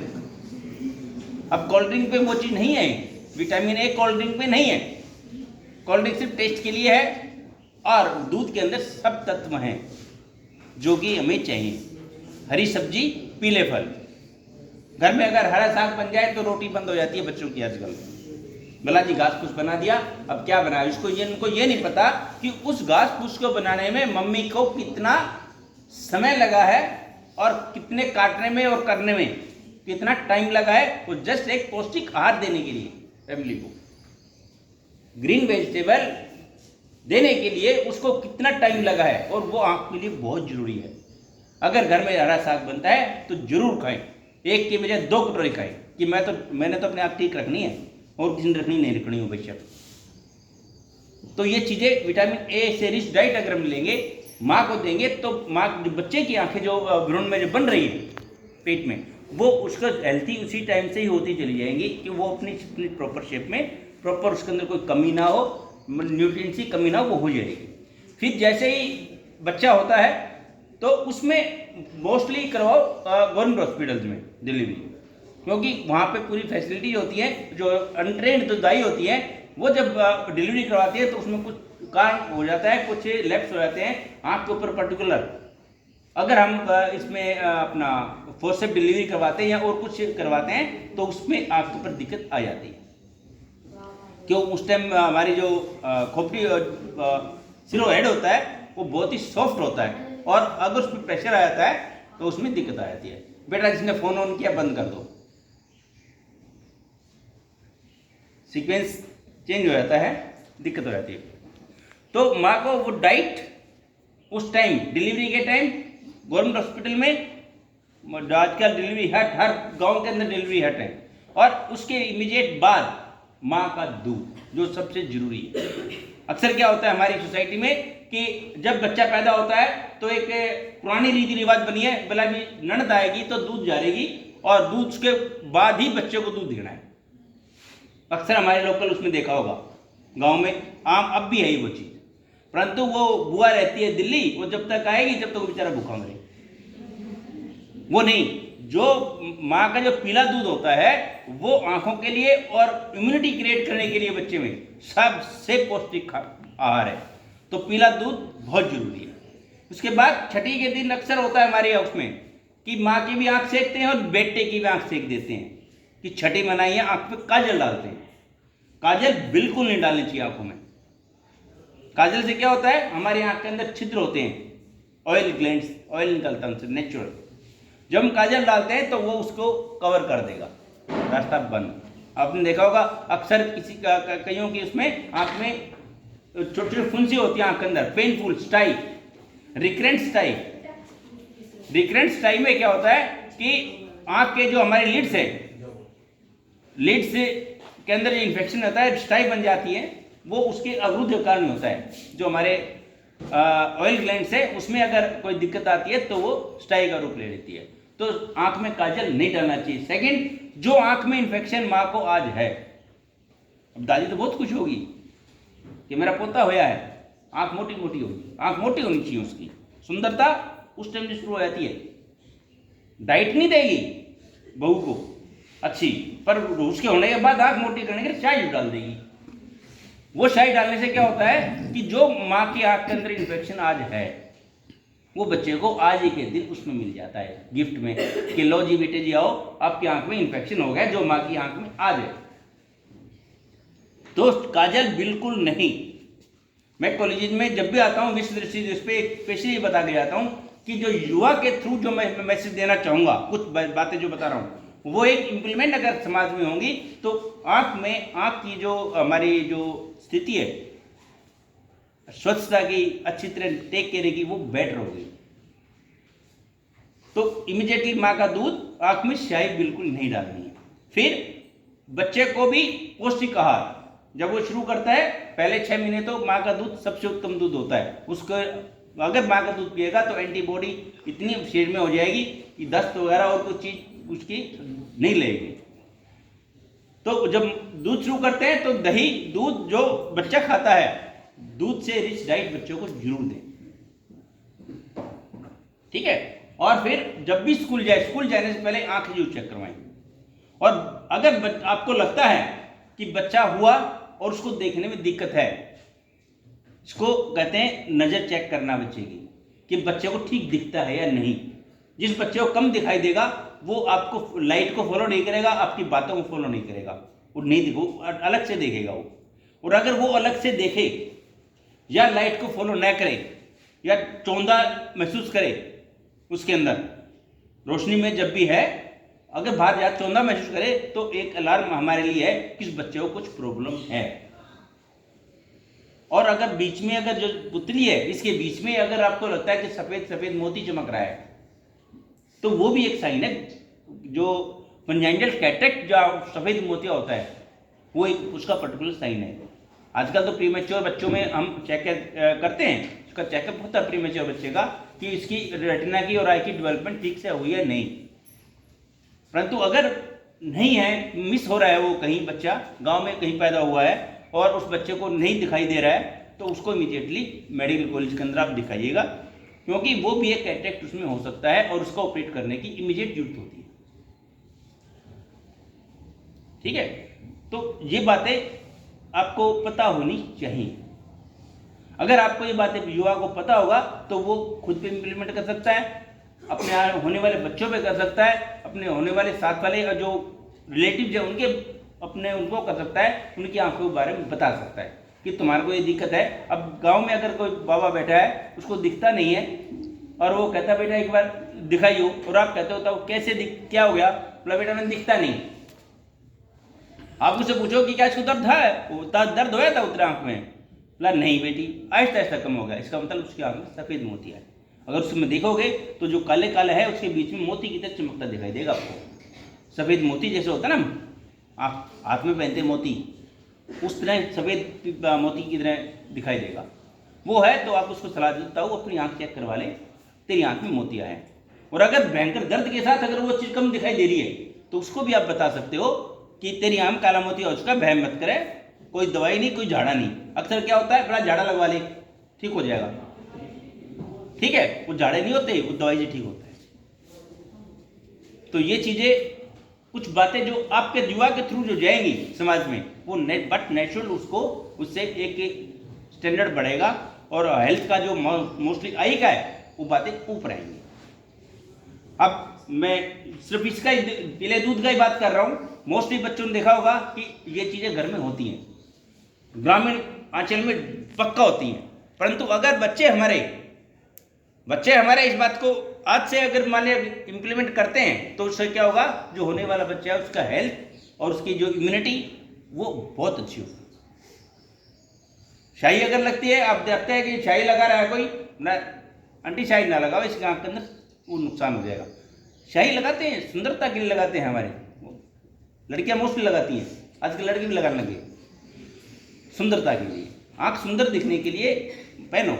अब कोल्ड ड्रिंक पे वो चीज़ नहीं है, विटामिन ए कोल्ड ड्रिंक पे नहीं है। कोल्ड ड्रिंक सिर्फ टेस्ट के लिए है, और दूध के अंदर सब तत्व हैं जो कि हमें चाहिए। हरी सब्जी, पीले फल। घर में अगर हरा साग बन जाए तो रोटी बंद हो जाती है बच्चों की आजकल। भला जी घास फूस बना दिया, अब क्या बनाया, इनको ये नहीं पता कि उस घास फूस को बनाने में मम्मी को कितना समय लगा है और कितने काटने में और करने में कितना टाइम लगा है। वो जस्ट एक पौष्टिक आहार देने के लिए फैमिली को, ग्रीन वेजिटेबल देने के लिए उसको कितना टाइम लगा है, और वो आँख के लिए बहुत जरूरी है। अगर घर में हरा साग बनता है तो जरूर खाएं, एक के बजाय 2 कटोरी खाएं, कि मैंने तो अपने आप ठीक रखनी है और किसी ने रखनी नहीं रखनी हो बेशक। तो ये चीज़ें विटामिन ए से रिच डाइट अगर हम लेंगे, माँ को देंगे, तो माँ बच्चे की आंखें जो भ्रूण में जो बन रही है पेट में, वो उसका हेल्थी उसी टाइम से ही होती चली जाएंगी कि वो अपनी प्रॉपर शेप में, प्रॉपर उसके अंदर कोई कमी ना हो, न्यूट्रिएंट्स की कमी ना हो, वो हो जाएगी। फिर जैसे ही बच्चा होता है तो उसमें मोस्टली करवाओ गवर्नमेंट हॉस्पिटल्स में डिलीवरी, क्योंकि वहाँ पे पूरी फैसिलिटी होती है। जो अनट्रेंड जो दाई होती है वो जब डिलीवरी करवाती है तो उसमें कुछ कारण हो जाता है, कुछ लैप्स हो जाते हैं आँख के ऊपर पर्टिकुलर। अगर हम इसमें अपना फोर्सेप डिलीवरी करवाते हैं या और कुछ करवाते हैं तो उसमें आँख के ऊपर दिक्कत आ जाती है, क्यों उस टाइम हमारी जो खोपड़ी सिरो हेड होता है वो बहुत ही सॉफ्ट होता है, और अगर उसमें प्रेशर आ जाता है तो उसमें दिक्कत आ जाती है। बेटा जिसने फ़ोन ऑन किया बंद कर दो, सीक्वेंस चेंज हो जाता है, दिक्कत हो जाती है। तो माँ को वो डाइट उस टाइम डिलीवरी के टाइम गवर्नमेंट हॉस्पिटल में, आजकल डिलीवरी हट, हर गांव के अंदर डिलीवरी हट है, और उसके इमीडिएट बाद माँ का दूध जो सबसे जरूरी है। अक्सर क्या होता है हमारी सोसाइटी में कि जब बच्चा पैदा होता है तो एक पुरानी रीति रिवाज बनी है, बोला भी ननद आएगी तो दूध जाएगी और दूध के बाद ही बच्चे को दूध देना है। अक्सर हमारे लोकल उसमें देखा होगा, गांव में आम अब भी है ही वो चीज़। परंतु वो बुआ रहती है दिल्ली, वो जब तक आएगी जब तक वो बेचारा भूखा मरे। वो नहीं, जो माँ का जो पीला दूध होता है वो आंखों के लिए और इम्यूनिटी क्रिएट करने के लिए बच्चे में सबसे पौष्टिक आहार है। तो पीला दूध बहुत जरूरी है। उसके बाद छठी के दिन अक्सर होता है हमारे हाउस में कि माँ की भी आंख सेकते हैं और बेटे की भी आंख सेक देते हैं कि छठी मनाई है, आंख पे काजल डालते हैं। काजल बिल्कुल नहीं डालनी चाहिए आंखों में। काजल से क्या होता है, हमारी आंख के अंदर छिद्र होते हैं, ऑयल ग्लैंड्स, ऑयल निकलता है उनसे नेचुरल। जब हम काजल डालते हैं तो वो उसको कवर कर देगा, रास्ता बंद। आपने देखा होगा अक्सर किसी का कईयों की उसमें आंख में छोटी छोटी फुंसी होती है आंख के अंदर, पेनफुल स्टाई, रिकरेंट स्टाई। रिकरेंट स्टाई में क्या होता है कि आंख के जो हमारे लिड्स है, लिड्स के अंदर जो इन्फेक्शन होता है, स्टाई बन जाती है, वो उसके अवरुद्ध के कारण होता है। जो हमारे ऑयल ग्लैंड्स है उसमें अगर कोई दिक्कत आती है तो वो स्टाई का रूप ले लेती है। तो आंख में काजल नहीं डालना चाहिए। सेकंड, जो आंख में इन्फेक्शन माँ को आज है, अब दादी तो बहुत खुश होगी कि मेरा पोता होया है, आंख मोटी मोटी होगी, आंख मोटी होनी चाहिए उसकी। सुंदरता उस टाइम से शुरू हो जाती है। डाइट नहीं देगी बहू को अच्छी, पर उसके होने के बाद आंख मोटी करने के लिए चाय डाल देगी। वो चाय डालने से क्या होता है कि जो माँ की आंख के अंदर इन्फेक्शन आज है वो बच्चे को आज ही के दिन उसमें मिल जाता है गिफ्ट में कि लो जी बेटे जी आओ, आपकी आंख में इन्फेक्शन हो गया जो माँ की आंख में आज है। तो काजल बिल्कुल नहीं। मैं कॉलेज में जब भी आता हूँ विश्व दृष्टि दिवस पे स्पेशली ये बता के जाता हूँ कि जो युवा के थ्रू जो मैं मैसेज देना चाहूँगा, कुछ बातें जो बता रहा हूँ वो एक इम्प्लीमेंट अगर समाज में होंगी तो आँख की जो हमारी जो स्थिति है स्वच्छता की अच्छी तरह टेक केयर की वो बेटर होगी। तो इमीडिएटली माँ का दूध आँख में स्याही बिल्कुल नहीं डालनी है। फिर बच्चे को भी पौष्टिक आहार जब वो शुरू करता है, पहले 6 महीने तो माँ का दूध सबसे उत्तम दूध होता है। उसको अगर माँ का दूध पिएगा तो एंटीबॉडी इतनी शरीर में हो जाएगी कि दस्त वगैरह और कुछ चीज उसकी नहीं लगेगी। तो जब दूध शुरू करते हैं तो दही दूध जो बच्चा खाता है, दूध से रिच डाइट बच्चों को जरूर दें, ठीक है। और फिर जब भी स्कूल जाने से पहले आंख जरूर चेक करवाएं। और अगर आपको लगता है कि बच्चा हुआ और उसको देखने में दिक्कत है, इसको कहते हैं नज़र चेक करना बच्चे की कि बच्चे को ठीक दिखता है या नहीं। जिस बच्चे को कम दिखाई देगा वो आपको लाइट को फॉलो नहीं करेगा, आपकी बातों को फॉलो नहीं करेगा, वो नहीं देखो अलग से देखेगा वो। और अगर वो अलग से देखे या लाइट को फॉलो न करे या चौंधा महसूस करे, उसके अंदर रोशनी में जब भी है अगर बाहर जा चौंधा महसूस करे तो एक अलार्म हमारे लिए है कि इस बच्चे को कुछ प्रॉब्लम है। और अगर बीच में अगर जो पुतली है इसके बीच में अगर आपको लगता है कि सफेद सफेद मोती चमक रहा है तो वो भी एक साइन है। जो कंजेनिटल कैटरेक्ट जो सफेद मोतिया होता है वो एक उसका पर्टिकुलर साइन है। आजकल तो प्रीमेच्योर बच्चों में हम चेक करते हैं, उसका चेकअप होता है प्रीमेच्योर बच्चे का कि इसकी रेटिना की और आई की डेवलपमेंट ठीक से हुई है नहीं। परंतु अगर नहीं है, मिस हो रहा है, वो कहीं बच्चा गांव में कहीं पैदा हुआ है और उस बच्चे को नहीं दिखाई दे रहा है तो उसको इमीडिएटली मेडिकल कॉलेज के अंदर आप दिखाइएगा, क्योंकि वो भी एक कैटरेक्ट उसमें हो सकता है और उसको ऑपरेट करने की इमीडिएट जरूरत होती है, ठीक है। तो ये बातें आपको पता होनी चाहिए। अगर आपको ये बातें युवा को पता होगा तो वो खुद पे इम्प्लीमेंट कर सकता है, अपने होने वाले बच्चों पे कर सकता है, अपने होने वाले साथ वाले जो रिलेटिव है उनके अपने उनको कर सकता है, उनकी आंखों के बारे में बता सकता है कि तुम्हारे को ये दिक्कत है। अब गांव में अगर कोई बाबा बैठा है उसको दिखता नहीं है और वो कहता बेटा एक बार दिखाइयो, और आप कहते हो तो कैसे क्या हो गया, बोला बेटा मैंने दिखता नहीं। आप उससे पूछो कि क्या इसको दर्द है, दर्द होया था उतरे आंख में, बोला नहीं बेटी आहिस्ता आहिस्ता कम हो गया। इसका मतलब उसकी आंख में सफ़ेद मोती है। अगर उसमें देखोगे तो जो काले काले है उसके बीच में मोती की तरह चमकता दिखाई देगा आपको। सफ़ेद मोती जैसे होता है ना, आप हाथ में पहनते मोती, उस तरह सफ़ेद मोती की तरह दिखाई देगा। वो है तो आप उसको सलाह देता हूँ अपनी आँख चेक करवा ले, तेरी आँख में मोतिया है। और अगर भयंकर दर्द के साथ अगर वो चीज़ कम दिखाई दे रही है तो उसको भी आप बता सकते हो कि तेरी आँख में काला मोतिया, उसका भय मत करे, कोई दवाई नहीं, कोई झाड़ा नहीं। अक्सर क्या होता है, बड़ा झाड़ा लगवा ले, ठीक हो जाएगा, ठीक है, वो झाड़े नहीं होते, वो दवाई से ठीक होता है। तो ये चीज़ें कुछ बातें जो आपके युवा के थ्रू जो जाएंगी समाज में, वो बट नेचुरल उसको उससे एक स्टैंडर्ड बढ़ेगा और हेल्थ का जो मोस्टली आई का है वो बातें ऊपर आएंगी। अब मैं सिर्फ इसका ही पीले दूध का ही बात कर रहा हूँ। मोस्टली बच्चों ने देखा होगा कि ये चीज़ें घर में होती हैं, ग्रामीण अंचल में पक्का होती हैं, परंतु अगर बच्चे हमारे इस बात को आज से अगर मान लिया इम्प्लीमेंट करते हैं तो उससे क्या होगा, जो होने वाला बच्चा है उसका हेल्थ और उसकी जो इम्यूनिटी वो बहुत अच्छी होगी। शाही अगर लगती है, आप देखते हैं कि शाही लगा रहा है कोई ना, अंटी शाही ना लगाओ, इसके आँख के अंदर वो नुकसान हो जाएगा। शाही लगाते हैं सुंदरता के लिए लगाते हैं, हमारे लड़कियां मोस्टली लगाती हैं, आजकल लड़के भी लगाने लगे सुंदरता के लिए, आँख सुंदर दिखने के लिए पहनो,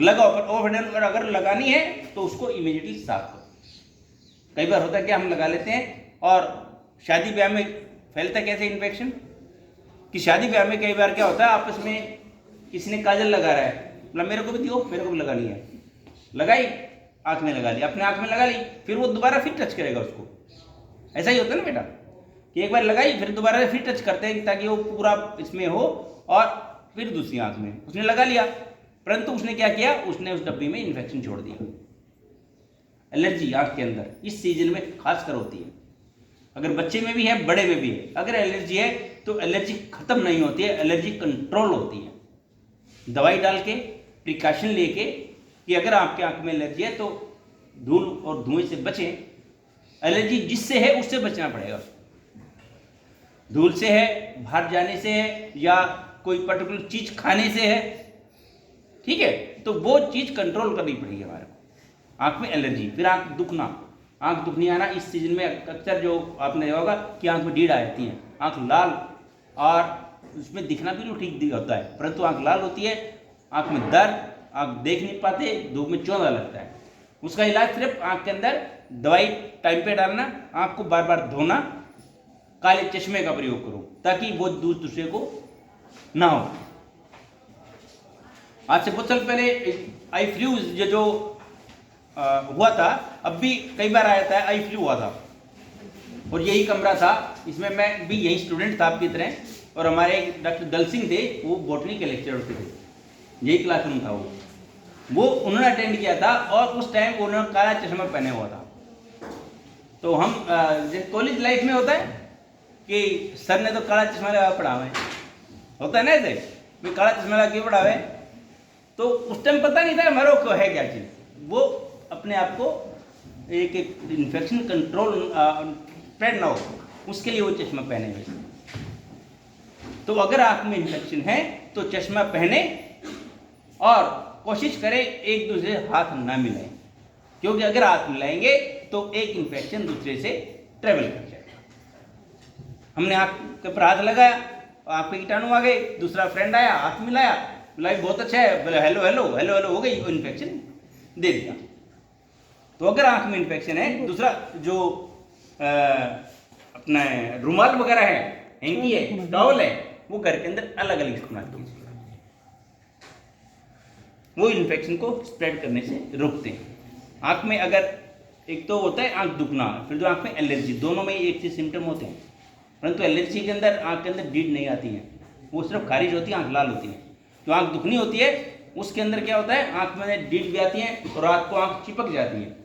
लगाओ। पर अगर लगानी है तो उसको इमीडिएटली साफ करो। कई बार होता है कि हम लगा लेते हैं और शादी ब्याह में फैलता है कैसे इन्फेक्शन, कि शादी ब्याह में कई बार क्या होता है, आपस में किसी ने काजल लगा रहा है, बोला मेरे को भी दियो, मेरे को भी लगानी है, लगाई, आँख में लगा ली, अपने आँख में लगा ली, फिर वो दोबारा फिर टच करेगा उसको। ऐसा ही होता है ना बेटा, कि एक बार लगाई फिर दोबारा फिर टच करते हैं ताकि वो पूरा इसमें हो, और फिर दूसरी आँख में उसने लगा लिया, परंतु उसने क्या किया, उसने उस डब्बी में इन्फेक्शन छोड़ दिया। एलर्जी आँख के अंदर इस सीजन में खासकर होती है, अगर बच्चे में भी है बड़े में भी है। अगर एलर्जी है तो एलर्जी खत्म नहीं होती है, एलर्जी कंट्रोल होती है। दवाई डाल के प्रिकॉशन लेके कि अगर आपके आँख में एलर्जी है तो धूल और धुएं से बचें। एलर्जी जिससे है उससे बचना पड़ेगा, धूल से है, बाहर जाने से है, या कोई पर्टिकुलर चीज खाने से है, ठीक है, तो वो चीज कंट्रोल करनी पड़ेगी हमारे को। आंख में एलर्जी, फिर आंख दुखना, आंख दुखनी आना इस सीजन में अक्सर जो आपने देखा होगा कि आंख में डीड आ जाती है, आंख लाल, और उसमें दिखना भी ठीक होता है, परंतु आंख लाल होती है, आंख में दर्द, आंख देख नहीं पाते, धूप में चौंधा लगता है। उसका इलाज सिर्फ आंख के अंदर दवाई टाइम पे डालना, आंख को बार बार धोना, काले चश्मे का प्रयोग करो ताकि वो दूसरे को ना हो। आज से बहुत साल पहले आई फ्लू जो हुआ था, अब भी कई बार आया था, आई फ्लू हुआ था, और यही कमरा था, इसमें मैं भी यही स्टूडेंट था आपकी तरह, और हमारे डॉक्टर दल सिंह थे, वो बॉटनी के लेक्चर होते थे, यही क्लासरूम था वो उन्होंने अटेंड किया था, और उस टाइम उन्होंने काला चश्मा पहने हुआ था। तो हम जैसे कॉलेज लाइफ में होता है कि सर ने तो काला चश्मा लगा पढ़ावे, होता है ना ऐसे, भी काला चश्मा लगा क्यों पढ़ावे, तो उस टाइम पता नहीं था हमारे को है क्या चीज़, वो अपने आप को एक इन्फेक्शन कंट्रोल स्प्रेड ना हो, उसके लिए वो चश्मा पहने हुए। तो अगर आँख में इन्फेक्शन है तो चश्मा पहने, और कोशिश करें एक दूसरे से हाथ ना मिलाएं, क्योंकि अगर हाथ मिलाएंगे तो एक इन्फेक्शन दूसरे से ट्रेवल कर जाएगा। हमने आँख के ऊपर हाथ लगाया, आँख पे कीटाणु आ गए, दूसरा फ्रेंड आया, हाथ मिलाया, बोला बहुत अच्छा है, बोले हेलो हेलो हेलो हेलो, हो गई, वो इन्फेक्शन दे दिया। तो अगर आँख में इन्फेक्शन है, दूसरा जो अपना रुमाल वगैरह है, हैंकी है, टॉवल है, वो घर के अंदर अलग अलग इस्तेमाल कीजिए, वो इन्फेक्शन को स्प्रेड करने से रोकते हैं। आँख में अगर एक तो होता है आँख दुखना, फिर जो आँख में एलर्जी, दोनों में एक से सिम्टम होते हैं, परंतु एलर्जी के अंदर आँख के अंदर डीड नहीं आती है, वो सिर्फ खारिज होती है, आँख लाल होती है। जो आँख दुखनी होती है उसके अंदर क्या होता है, आँख में डीड भी आती है और रात को आँख चिपक जाती है,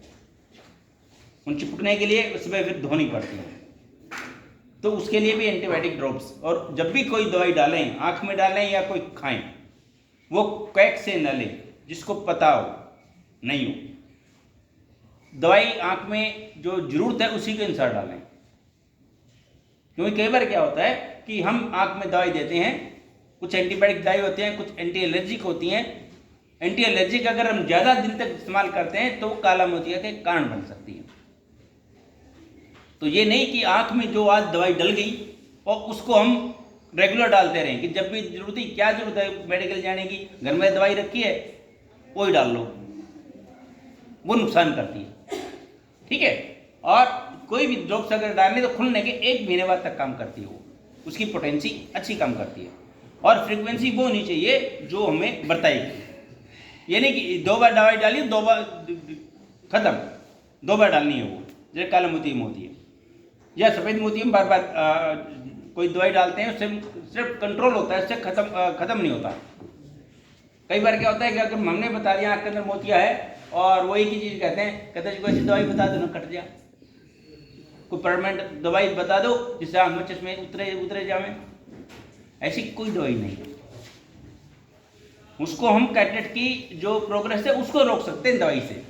उन चिपकने के लिए उसमें फिर धोनी पड़ती है, तो उसके लिए भी एंटीबायोटिक ड्रॉप्स। और जब भी कोई दवाई डालें, आँख में डालें या कोई खाएं, वो क्वैक से न लें, जिसको पता हो नहीं हो। दवाई आँख में जो जरूरत है उसी के अनुसार डालें, क्योंकि कई बार क्या होता है कि हम आँख में दवाई देते हैं, कुछ एंटीबायोटिक दवाई होती हैं, कुछ एंटी एलर्जिक होती हैं। एंटी एलर्जिक अगर हम ज़्यादा दिन तक इस्तेमाल करते हैं तो काला मोतिया के कारण बन सकती है। तो ये नहीं कि आँख में जो आज दवाई डल गई और उसको हम रेगुलर डालते रहें कि जब भी जरूरत है, क्या जरूरत है मेडिकल जाने की, घर में दवाई रखी है वही डाल लो, वो नुकसान करती है, ठीक है। और कोई भी ड्रग्स अगर डालने तो खुलने के 1 महीने बाद तक काम करती है, वो उसकी पोटेंसी अच्छी काम करती है। और फ्रीक्वेंसी वो होनी चाहिए जो हमें बताएगी, यानी कि 2 बार दवाई डाली 2 बार खत्म, 2 बार डालनी है वो, जैसे काला मोती में होती है या सफ़ेद मोती में बार बार कोई दवाई डालते हैं, उससे सिर्फ कंट्रोल होता है, उससे खत्म नहीं होता। कई बार क्या होता है कि अगर हमने बता दिया आँख के अंदर मोतिया है और वो एक ही चीज़ कहते हैं कोई ऐसी दवाई बता दो ना कट जा, कोई परमानेंट दवाई बता दो जिससे आँख में चश्मे उतरे जावे, ऐसी कोई दवाई नहीं है। उसको हम कैटरेक्ट की जो प्रोग्रेस है उसको रोक सकते हैं दवाई से,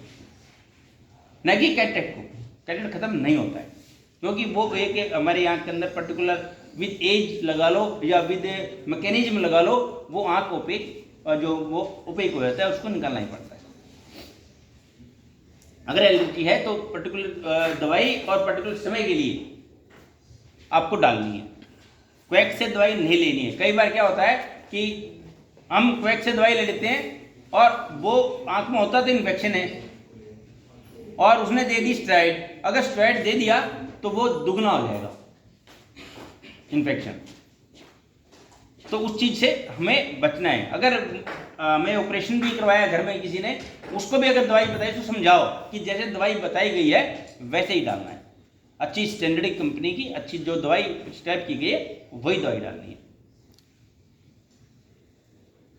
न कि कैटरेक्ट को। कैटरेक्ट खत्म नहीं होता है, क्योंकि वो एक हमारे आँख के अंदर पर्टिकुलर विद एज लगा लो या विद मैकेनिज्म लगा लो, वो आँख ओपेक जो वो ओपेक हो जाता है, उसको निकालना ही पड़ता है। अगर एलर्जी है तो पर्टिकुलर दवाई और पर्टिकुलर समय के लिए आपको डालनी है, क्वैक से दवाई नहीं लेनी है। कई बार क्या होता है कि हम क्वैक से दवाई ले लेते हैं और वो आँख में होता तो इन्फेक्शन है और उसने दे दी स्टेरॉइड, अगर स्टेरॉइड दे दिया तो वो दुगना हो जाएगा इन्फेक्शन, तो उस चीज़ से हमें बचना है। अगर मैं ऑपरेशन भी करवाया घर में किसी ने, उसको भी अगर दवाई बताई तो समझाओ कि जैसे दवाई बताई गई है वैसे ही डालना है, अच्छी स्टैंडर्ड कंपनी की अच्छी जो दवाई प्रिस्क्राइब की गई है वही दवाई डालनी है।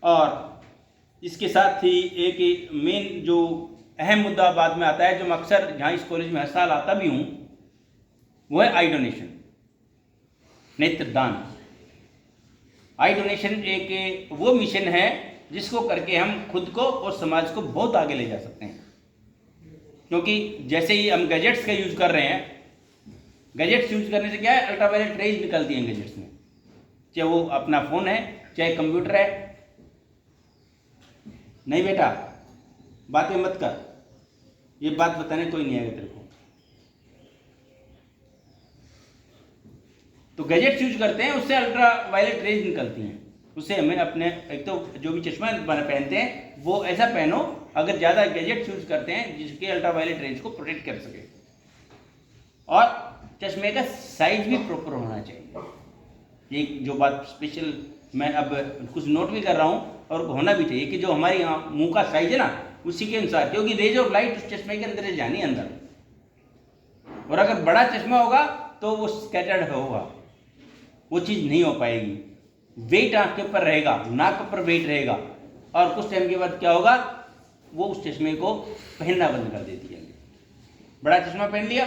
और इसके साथ ही एक मेन जो अहम मुद्दा बाद में आता है, जो मैं अक्सर जहाँ इस कॉलेज में हर साल आता भी हूँ, वो है आई डोनेशन, नेत्रदान। आई डोनेशन एक वो मिशन है जिसको करके हम खुद को और समाज को बहुत आगे ले जा सकते हैं, क्योंकि जैसे ही हम गैजेट्स का यूज़ कर रहे हैं, गैजेट्स यूज करने से क्या है, अल्ट्रावायलेट रेज निकलती हैं गैजेट्स में, चाहे वो अपना फ़ोन है चाहे कंप्यूटर है। नहीं बेटा बातें मत कर, ये बात बताने कोई नहीं आएगा तेरे को। तो गैजेट्स यूज करते हैं, उससे अल्ट्रावायलेट रेज निकलती हैं, उससे हमें अपने एक तो जो भी चश्मा पहनते हैं वो ऐसा पहनो अगर ज़्यादा गैजेट्स यूज करते हैं जिसके अल्ट्रावायलेट रेज को प्रोटेक्ट कर सके। और चश्मे का साइज भी प्रॉपर होना चाहिए, एक जो बात स्पेशल मैं अब कुछ नोट भी कर रहा हूँ, और होना भी चाहिए कि जो हमारे यहाँ मुंह का साइज है ना उसी के अनुसार, क्योंकि रेज ऑफ लाइट उस चश्मे के अंदर जानी अंदर, और अगर बड़ा चश्मा होगा तो वो स्कैटर्ड होगा, वो चीज़ नहीं हो पाएगी। वेट आँख के ऊपर रहेगा, नाक पर वेट रहेगा, और कुछ टाइम के बाद क्या होगा, वो उस चश्मे को पहनना बंद कर देती है। बड़ा चश्मा पहन लिया,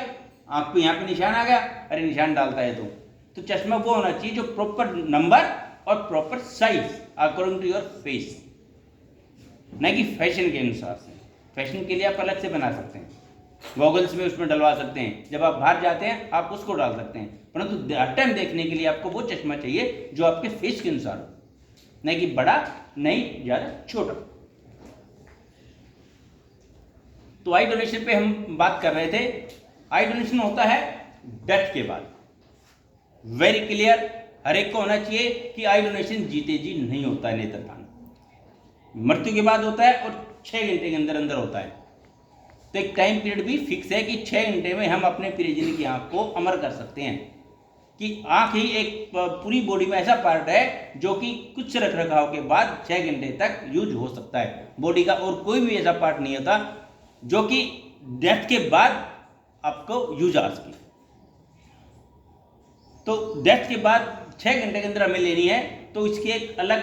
आँख पे यहाँ पे निशान आ गया, अरे निशान डालता है तो चश्मा वो होना चाहिए जो प्रॉपर नंबर और proper size according to your face, न कि फैशन के अनुसार से। फैशन के लिए आप अलग से बना सकते हैं, गॉगल्स में उसमें डलवा सकते हैं, जब आप बाहर जाते हैं आप उसको डाल सकते हैं, परंतु हर टाइम देखने के लिए आपको वो चश्मा चाहिए जो आपके फेस के अनुसार हो, न कि बड़ा नहीं ज़्यादा छोटा। तो आई डोनेशन पे हम बात कर रहे थे। आई डोनेशन होता है डेथ के बाद, वेरी क्लियर, हर एक को होना चाहिए कि आई डोनेशन जीते जी नहीं होता है, नेत्रदान मृत्यु के बाद होता है और 6 घंटे के अंदर अंदर होता है। तो एक टाइम पीरियड भी फिक्स है कि 6 घंटे में हम अपने प्रियजन की आंख को अमर कर सकते हैं, कि आंख ही एक पूरी बॉडी में ऐसा पार्ट है जो कि कुछ रख रखाव के बाद 6 घंटे तक यूज हो सकता है बॉडी का, और कोई भी ऐसा पार्ट नहीं होता जो कि डेथ के बाद आपको यूज आ सके। तो डेथ के बाद 6 घंटे के अंदर हमें लेनी है, तो इसकी एक अलग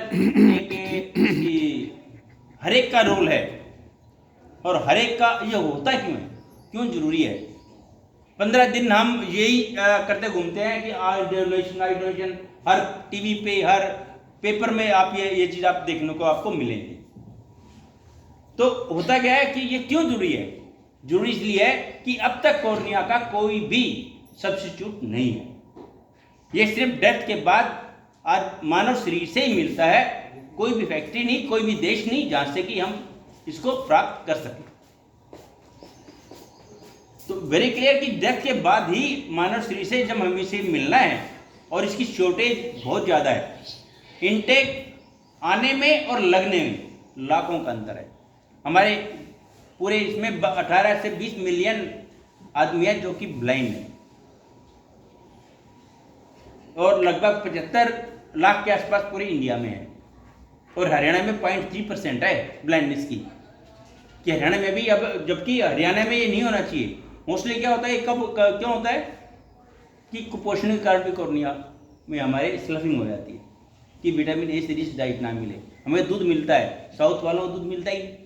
हर एक का रोल है, और हर एक का ये होता क्यों है, क्यों जरूरी है। 15 दिन हम यही करते घूमते हैं कि आई डोनेशन, हर टीवी पे हर पेपर में आप ये चीज़ आप देखने को आपको मिलेंगी। तो होता क्या है कि ये क्यों जरूरी है, जरूरी इसलिए है कि अब तक कॉर्निया का कोई भी सब्स्टिट्यूट नहीं है, ये सिर्फ डेथ के बाद आज मानव शरीर से ही मिलता है, कोई भी फैक्ट्री नहीं, कोई भी देश नहीं जहाँ से कि हम इसको प्राप्त कर सकें। तो वेरी क्लियर कि डेथ के बाद ही मानव शरीर से जब हमें इसे मिलना है और इसकी शॉर्टेज बहुत ज़्यादा है। इनटेक आने में और लगने में लाखों का अंतर है। हमारे पूरे इसमें 18 से 20 मिलियन आदमी है जो कि ब्लाइंड है, और लगभग 75 लाख के आसपास पूरे इंडिया में है, और हरियाणा में 0.3% है ब्लाइंडनेस की, कि हरियाणा में भी अब, जबकि हरियाणा में ये नहीं होना चाहिए। मोस्टली क्या होता है, क्यों होता है कि कुपोषण के कारण भी कॉर्निया में हमारे स्लफिंग हो जाती है, कि विटामिन ए से रिच डाइट ना मिले। हमें दूध मिलता है, साउथ वालों को दूध मिलता ही नहीं,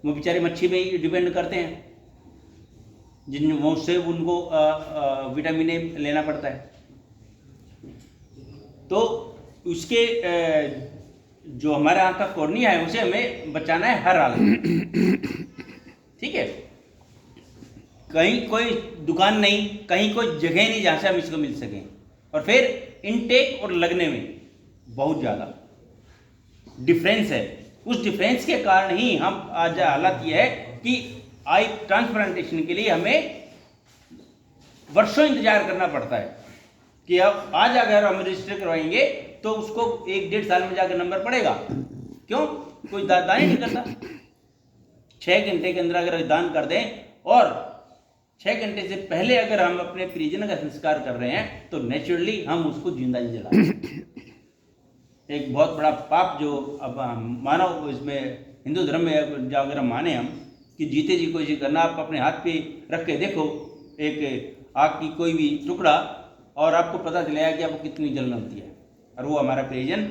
वो बेचारे मच्छी पे ही डिपेंड करते हैं, जिन वो से उनको विटामिन ए लेना पड़ता है। तो उसके जो हमारे यहाँ का कॉर्निया है उसे हमें बचाना है हर हाल में, ठीक है। कहीं कोई दुकान नहीं, कहीं कोई जगह नहीं जहाँ से हम इसको मिल सकें, और फिर इनटेक और लगने में बहुत ज़्यादा डिफरेंस है। उस डिफरेंस के कारण ही हम आज हालत यह है कि आई ट्रांसप्लांटेशन के लिए हमें वर्षों इंतजार करना पड़ता है, कि अब आज अगर हम रजिस्टर करवाएंगे तो उसको 1-1.5 साल में जाकर नंबर पड़ेगा। क्यों? कोई दान ही नहीं करता। 6 घंटे के अंदर अगर दान कर दें, और 6 घंटे से पहले अगर हम अपने परिजन का संस्कार कर रहे हैं, तो नेचुरली हम उसको जिंदा ही जला रहे हैं। एक बहुत बड़ा पाप जो अब मानव इसमें हिंदू धर्म में अगर हम माने हम कि जीते जी कोई चीज करना, आप अपने हाथ पे रख के देखो एक आग की कोई भी टुकड़ा, और आपको पता चलेगा कि आपको कितनी जलन होती है, और वो हमारा परिजन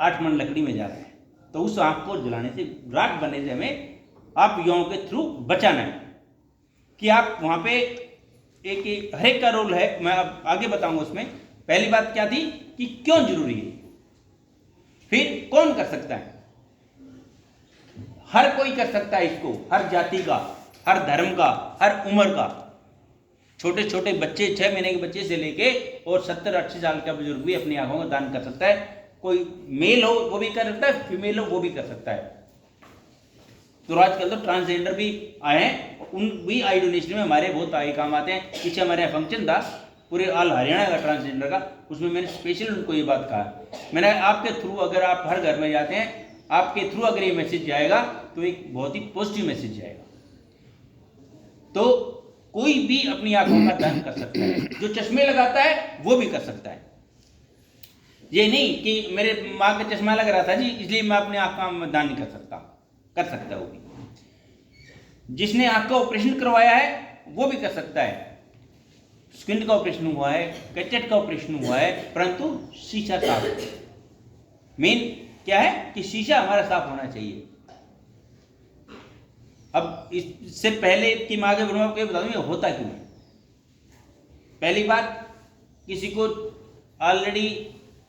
8 मन लकड़ी में जा रहा है। तो उस आग को जलाने से, राख बनने से हमें आप युवाओं के थ्रू बचाना है, कि आप वहाँ पे एक हर एक का रोल है। मैं अब आगे बताऊंगा उसमें। पहली बात क्या थी कि क्यों जरूरी है, फिर कौन कर सकता है। हर कोई कर सकता है इसको, हर जाति का, हर धर्म का, हर उम्र का। छोटे छोटे बच्चे, 6 महीने के बच्चे से लेके और 70-80 साल का बुजुर्ग भी अपनी आंखों का दान कर सकता है। कोई मेल हो वो भी कर सकता है, फीमेल हो वो भी कर सकता है। तो आजकल तो ट्रांसजेंडर भी आए हैं, उन भी आई डोनेशन में हमारे बहुत आगे काम आते हैं। पीछे हमारे यहाँ फंक्शन था पूरे ऑल हरियाणा का ट्रांसजेंडर का, उसमें मैंने स्पेशल उनको ये बात कहा, मैंने आपके थ्रू, अगर आप हर घर में जाते हैं, आपके थ्रू अगर ये मैसेज जाएगा तो एक बहुत ही पॉजिटिव मैसेज जाएगा। तो कोई भी अपनी आंखों का दान कर सकता है। जो चश्मे लगाता है वो भी कर सकता है। ये नहीं कि मेरे माँ का चश्मा लग रहा था जी इसलिए मैं अपने आंख का दान नहीं कर सकता, कर सकता है वो भी। जिसने आंख का ऑपरेशन करवाया है वो भी कर सकता है। स्किन का ऑपरेशन हुआ है, कैचेट का ऑपरेशन हुआ है, परंतु शीशा साफ है। मेन क्या है कि शीशा हमारा साफ होना चाहिए। अब इससे पहले कि मैं आगे बढ़ूंगा, आपको बता दूं ये होता क्यों है। पहली बात, किसी को ऑलरेडी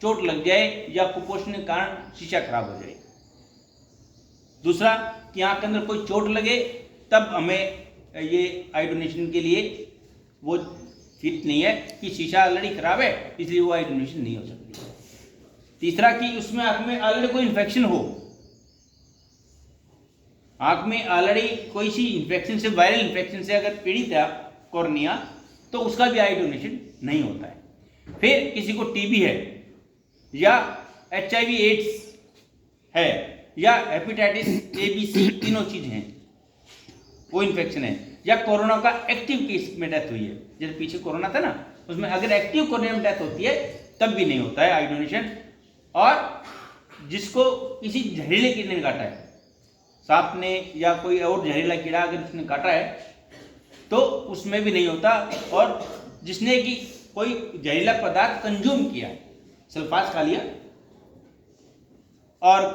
चोट लग जाए या कुपोषण के कारण शीशा खराब हो जाए। दूसरा कि आंख के अंदर कोई चोट लगे तब हमें ये आई डोनेशन के लिए वो फिट नहीं है, कि शीशा ऑलरेडी खराब है इसलिए वो आई डोनेशन नहीं हो सकती। तीसरा कि उसमें आंख में ऑलरेडी कोई इन्फेक्शन हो, आंख में ऑलरेडी कोई सी इन्फेक्शन से, वायरल इन्फेक्शन से अगर पीड़ित है कॉर्निया, तो उसका भी आई डोनेशन नहीं होता है। फिर किसी को टीबी है या HIV एड्स है या हेपेटाइटिस A B C तीनों चीज हैं, वो इन्फेक्शन है, या कोरोना का एक्टिव केस में डेथ हुई है, जैसे पीछे कोरोना था ना, उसमें अगर एक्टिव कोरोना में डेथ होती है तब भी नहीं होता है आई डोनेशन। और जिसको किसी जहरीले कीड़े ने काटा है, सांप ने या कोई और जहरीला कीड़ा अगर उसने काटा है तो उसमें भी नहीं होता। और जिसने कि कोई जहरीला पदार्थ कंज्यूम किया, सल्फास खा लिया, और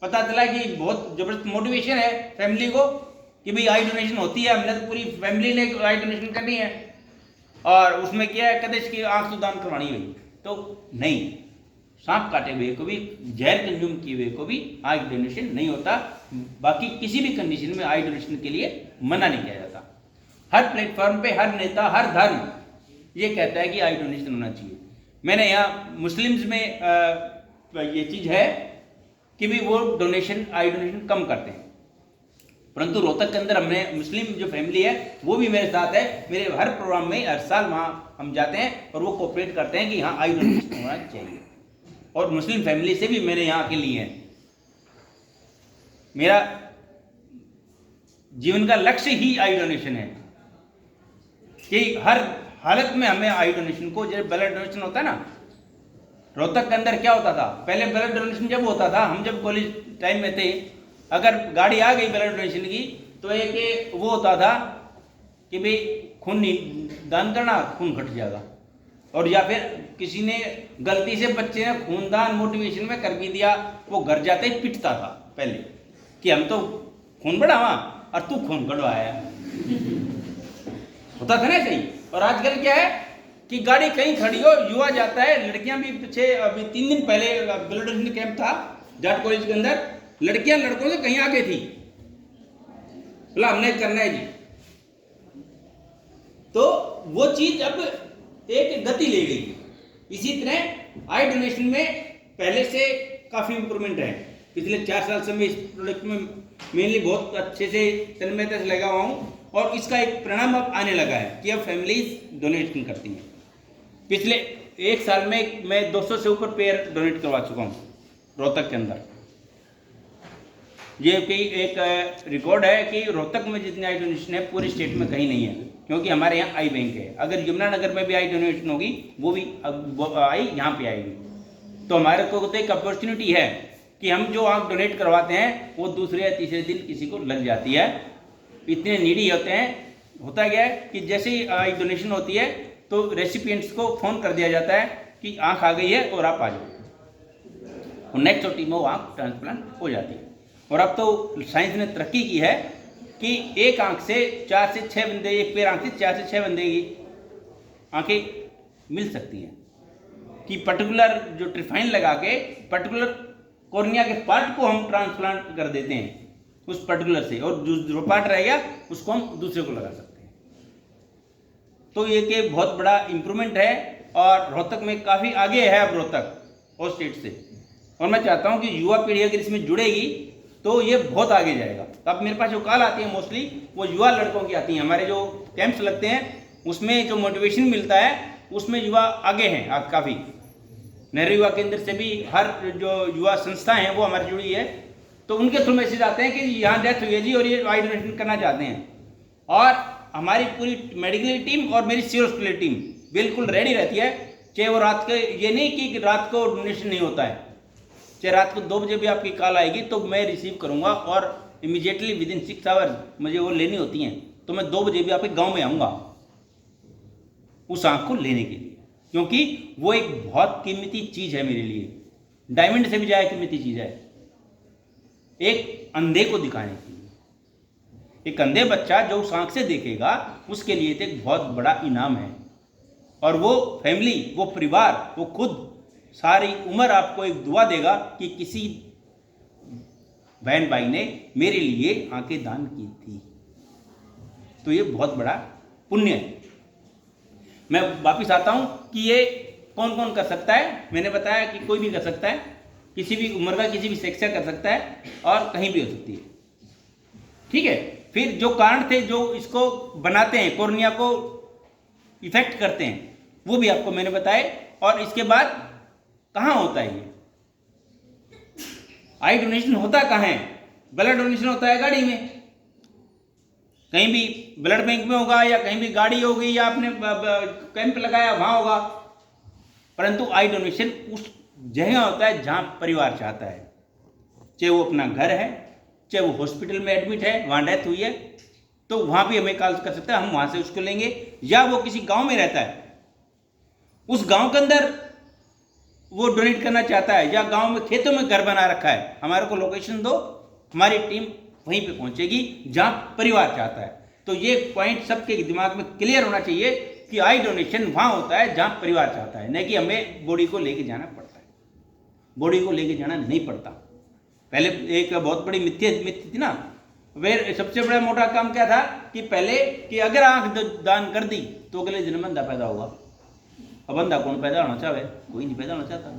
पता चला कि बहुत जबरदस्त मोटिवेशन है फैमिली को कि भाई आई डोनेशन होती है, हमने तो पूरी फैमिली ने आई डोनेशन करनी है, और उसमें क्या है, कहते इसकी आंख तो दान करवानी हुई, तो नहीं, सांप काटे हुए को भी, जहर कंज्यूम किए हुए को भी आई डोनेशन नहीं होता। बाकी किसी भी कंडीशन में आई डोनेशन के लिए मना नहीं किया जाता। हर प्लेटफॉर्म पे हर नेता, हर धर्म ये कहता है कि आई डोनेशन होना चाहिए। मैंने यहाँ मुस्लिम्स में ये चीज़ है कि भी वो डोनेशन, आई डोनेशन कम करते हैं, परंतु रोहतक के अंदर हमने मुस्लिम जो फैमिली है वो भी मेरे साथ है। मेरे हर प्रोग्राम में हर साल वहाँ हम जाते हैं और वो कोऑपरेट करते हैं कि यहाँ आई डोनेशन होना चाहिए। और मुस्लिम फैमिली से भी मेरे यहाँ के लिए हैं। मेरा जीवन का लक्ष्य ही आई डोनेशन है कि हर हालत में हमें आई डोनेशन को, जब ब्लड डोनेशन होता है ना, रोहतक के अंदर क्या होता था पहले, ब्लड डोनेशन जब होता था, हम जब कॉलेज टाइम में थे, अगर गाड़ी आ गई ब्लड डोनेशन की तो एक वो होता था कि भाई खून नहीं दान करना, खून घट जाएगा। और या फिर किसी ने गलती से बच्चे ने खूनदान मोटिवेशन में कर भी दिया, वो घर जाते ही पिटता था पहले कि हम तो खून बढ़ावा और तू खून कटवाया। होता था ना सही। और आजकल क्या है कि गाड़ी कहीं खड़ी हो, युवा जाता है, लड़कियां भी पीछे, अभी 3 दिन पहले ब्लड डोनेशन कैंप था जाट कॉलेज के अंदर, लड़कियां लड़कों से कहीं आगे थी, बोला हमने करना है जी। तो वो चीज अब एक गति ले गई। इसी तरह आई डोनेशन में पहले से काफी इंप्रूवमेंट है। पिछले 4 साल से मैं इस प्रोडक्ट में मेनली बहुत अच्छे से तन्मयता से लगा हुआ हूँ और इसका एक परिणाम अब आने लगा है कि अब फैमिलीज डोनेशन करती हैं। पिछले 1 साल में मैं 200 से ऊपर पेयर डोनेट करवा चुका हूँ रोहतक के अंदर। ये कि एक रिकॉर्ड है कि रोहतक में जितनी आई डोनेशन है पूरे स्टेट में कहीं नहीं है, क्योंकि हमारे यहाँ आई बैंक है। अगर यमुनानगर में भी आई डोनेशन होगी वो भी आई यहाँ पे आएगी। तो हमारे को तो एक अपॉर्चुनिटी है कि हम जो आँख डोनेट करवाते हैं वो दूसरे या तीसरे दिन किसी को लग जाती है। इतने नीडी होते हैं। होता क्या है कि जैसे ही आई डोनेशन होती है तो रेसिपिएंट्स को फ़ोन कर दिया जाता है कि आँख आ गई है और आप आ जाओ, और नेक्स्ट चोटी में वो आँख ट्रांसप्लांट हो जाती है। और अब तो साइंस ने तरक्की की है कि एक आँख से 4 से 6 बंदे, एक पैर आँख से 4 से 6 बंदे की आँखें मिल सकती हैं कि पर्टिकुलर जो ट्रिफाइन लगा के पर्टिकुलर कॉर्निया के पार्ट को हम ट्रांसप्लांट कर देते हैं उस पर्टिकुलर से, और जो पार्ट रह गया उसको हम दूसरे को लगा सकते हैं। तो ये कि बहुत बड़ा इम्प्रूवमेंट है और रोहतक में काफ़ी आगे है अब रोहतक और स्टेट से। और मैं चाहता हूँ कि युवा पीढ़ी अगर इसमें जुड़ेगी तो ये बहुत आगे जाएगा। तो अब मेरे पास जो कॉल आती है मोस्टली वो युवा लड़कों की आती हैं। हमारे जो कैंप्स लगते हैं उसमें जो मोटिवेशन मिलता है उसमें युवा आगे हैं आज काफ़ी। नेहरू युवा केंद्र से भी हर जो युवा संस्था हैं वो हमारी जुड़ी है, तो उनके थ्रू मैसेज आते हैं कि यहाँ डेथ हुई है जी और ये आई डोनेशन करना चाहते हैं। और हमारी पूरी मेडिकल टीम और मेरी सिविल हॉस्पिटल टीम बिल्कुल रेडी रहती है, चाहे वो रात के, ये नहीं कि रात को डोनेशन नहीं होता है, चाहे रात को 2 बजे भी आपकी कॉल आएगी तो मैं रिसीव करूँगा और इमीडिएटली विदिन 6 आवर्स मुझे वो लेनी होती हैं, तो मैं 2 बजे भी आपके गाँव में आऊँगा उस आँख को लेने के लिए, क्योंकि वो एक बहुत कीमती चीज़ है मेरे लिए, डायमंड से भी ज़्यादा कीमती चीज़ है। एक अंधे को दिखाने के लिए, एक अंधे बच्चा जो उस आँख से देखेगा उसके लिए तो एक बहुत बड़ा इनाम है। और वो फैमिली, वो परिवार, वो खुद सारी उम्र आपको एक दुआ देगा कि किसी बहन भाई ने मेरे लिए आंखें दान की थी। तो ये बहुत बड़ा पुण्य है। मैं वापिस आता हूं कि ये कौन कौन कर सकता है। मैंने बताया कि कोई भी कर सकता है, किसी भी उम्र का, किसी भी सेक्स का कर सकता है और कहीं भी हो सकती है। ठीक है। फिर जो कारण थे जो इसको बनाते हैं, कॉर्निया को इफेक्ट करते हैं, वो भी आपको मैंने बताए। और इसके बाद कहाँ होता है ये आई डोनेशन होता कहाँ है? ब्लड डोनेशन होता है गाड़ी में, कहीं भी ब्लड बैंक में होगा या कहीं भी गाड़ी होगी या आपने कैंप लगाया वहां होगा। परंतु आई डोनेशन उस जगह होता है जहां परिवार चाहता है, चाहे वो अपना घर है, चाहे वो हॉस्पिटल में एडमिट है, वहां डेथ हुई है तो वहां भी हमें कॉल कर सकता है, हम वहां से उसको लेंगे। या वो किसी गांव में रहता है, उस गांव के अंदर वो डोनेट करना चाहता है, या गांव में खेतों में घर बना रखा है, हमारे को लोकेशन दो, हमारी टीम वहीं पे पहुंचेगी जहां परिवार चाहता है। तो ये पॉइंट सबके दिमाग में क्लियर होना चाहिए कि आई डोनेशन वहां होता है जहां परिवार चाहता है, नहीं कि हमें बॉडी को लेके जाना पड़ता है। बॉडी को लेके जाना नहीं पड़ता। पहले एक बहुत बड़ी मिथ्या थी ना, वे सबसे बड़ा मोटा काम क्या था कि पहले कि अगर आंख दान कर दी तो अगले दिन बंदा पैदा होगा। अब बंदा कौन पैदा होना चाहे? कोई नहीं पैदा होना चाहता।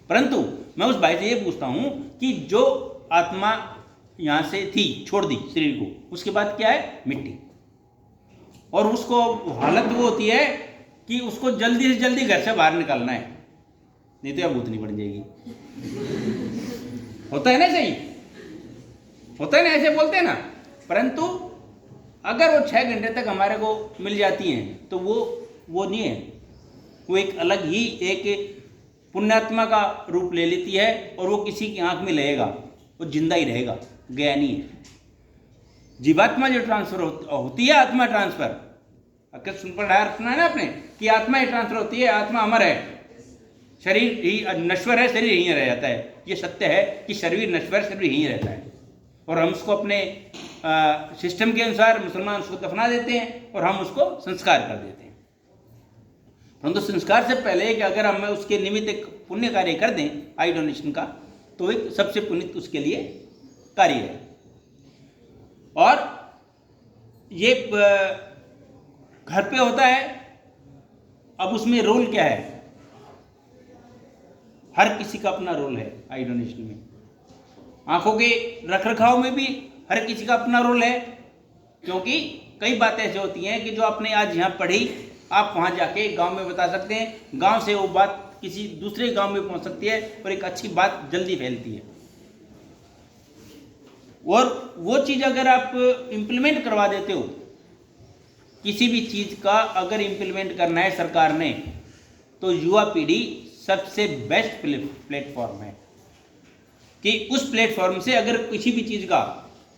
परंतु मैं उस भाई से ये पूछता हूं कि जो आत्मा यहाँ से थी, छोड़ दी शरीर को, उसके बाद क्या है, मिट्टी। और उसको हालत वो होती है कि उसको जल्दी से जल्दी घर से बाहर निकालना है, नहीं तो यह भूतनी बन जाएगी। होता है ना, सही होता है ना, ऐसे बोलते हैं ना। परंतु अगर वो 6 घंटे तक हमारे को मिल जाती हैं तो वो नहीं है, वो एक अलग ही एक पुण्यात्मा का रूप ले लेती है और वो किसी की आंख में लगेगा, वो जिंदा ही रहेगा, गया नहीं है। जीवात्मा जो ट्रांसफर होती है, आत्मा ट्रांसफर, अगर सुना है ना आपने कि आत्मा ही ट्रांसफर होती है, आत्मा अमर है, शरीर ही नश्वर है, शरीर यहीं रह जाता है। ये सत्य है कि शरीर नश्वर, शरीर यहीं रहता है। और हम उसको अपने सिस्टम के अनुसार मुसलमान उसको दफना देते हैं और हम उसको संस्कार कर देते हैं। परंतु संस्कार से पहले कि अगर हम उसके निमित्त एक पुण्य कार्य कर दें आई डोनेशन का, तो एक सबसे पुण्य उसके लिए कार्य है। और ये घर पे होता है। अब उसमें रोल क्या है, हर किसी का अपना रोल है आई डोनेशन में। आंखों के रखरखाव में भी हर किसी का अपना रोल है, क्योंकि कई बातें ऐसी होती हैं कि जो आपने आज यहाँ पढ़ी, आप वहाँ जाके गांव में बता सकते हैं, गांव से वो बात किसी दूसरे गांव में पहुँच सकती है और एक अच्छी बात जल्दी फैलती है। और वो चीज़ अगर आप इम्प्लीमेंट करवा देते हो, किसी भी चीज़ का अगर इम्प्लीमेंट करना है सरकार ने, तो युवा पीढ़ी सबसे बेस्ट प्लेटफॉर्म है कि उस प्लेटफॉर्म से अगर किसी भी चीज़ का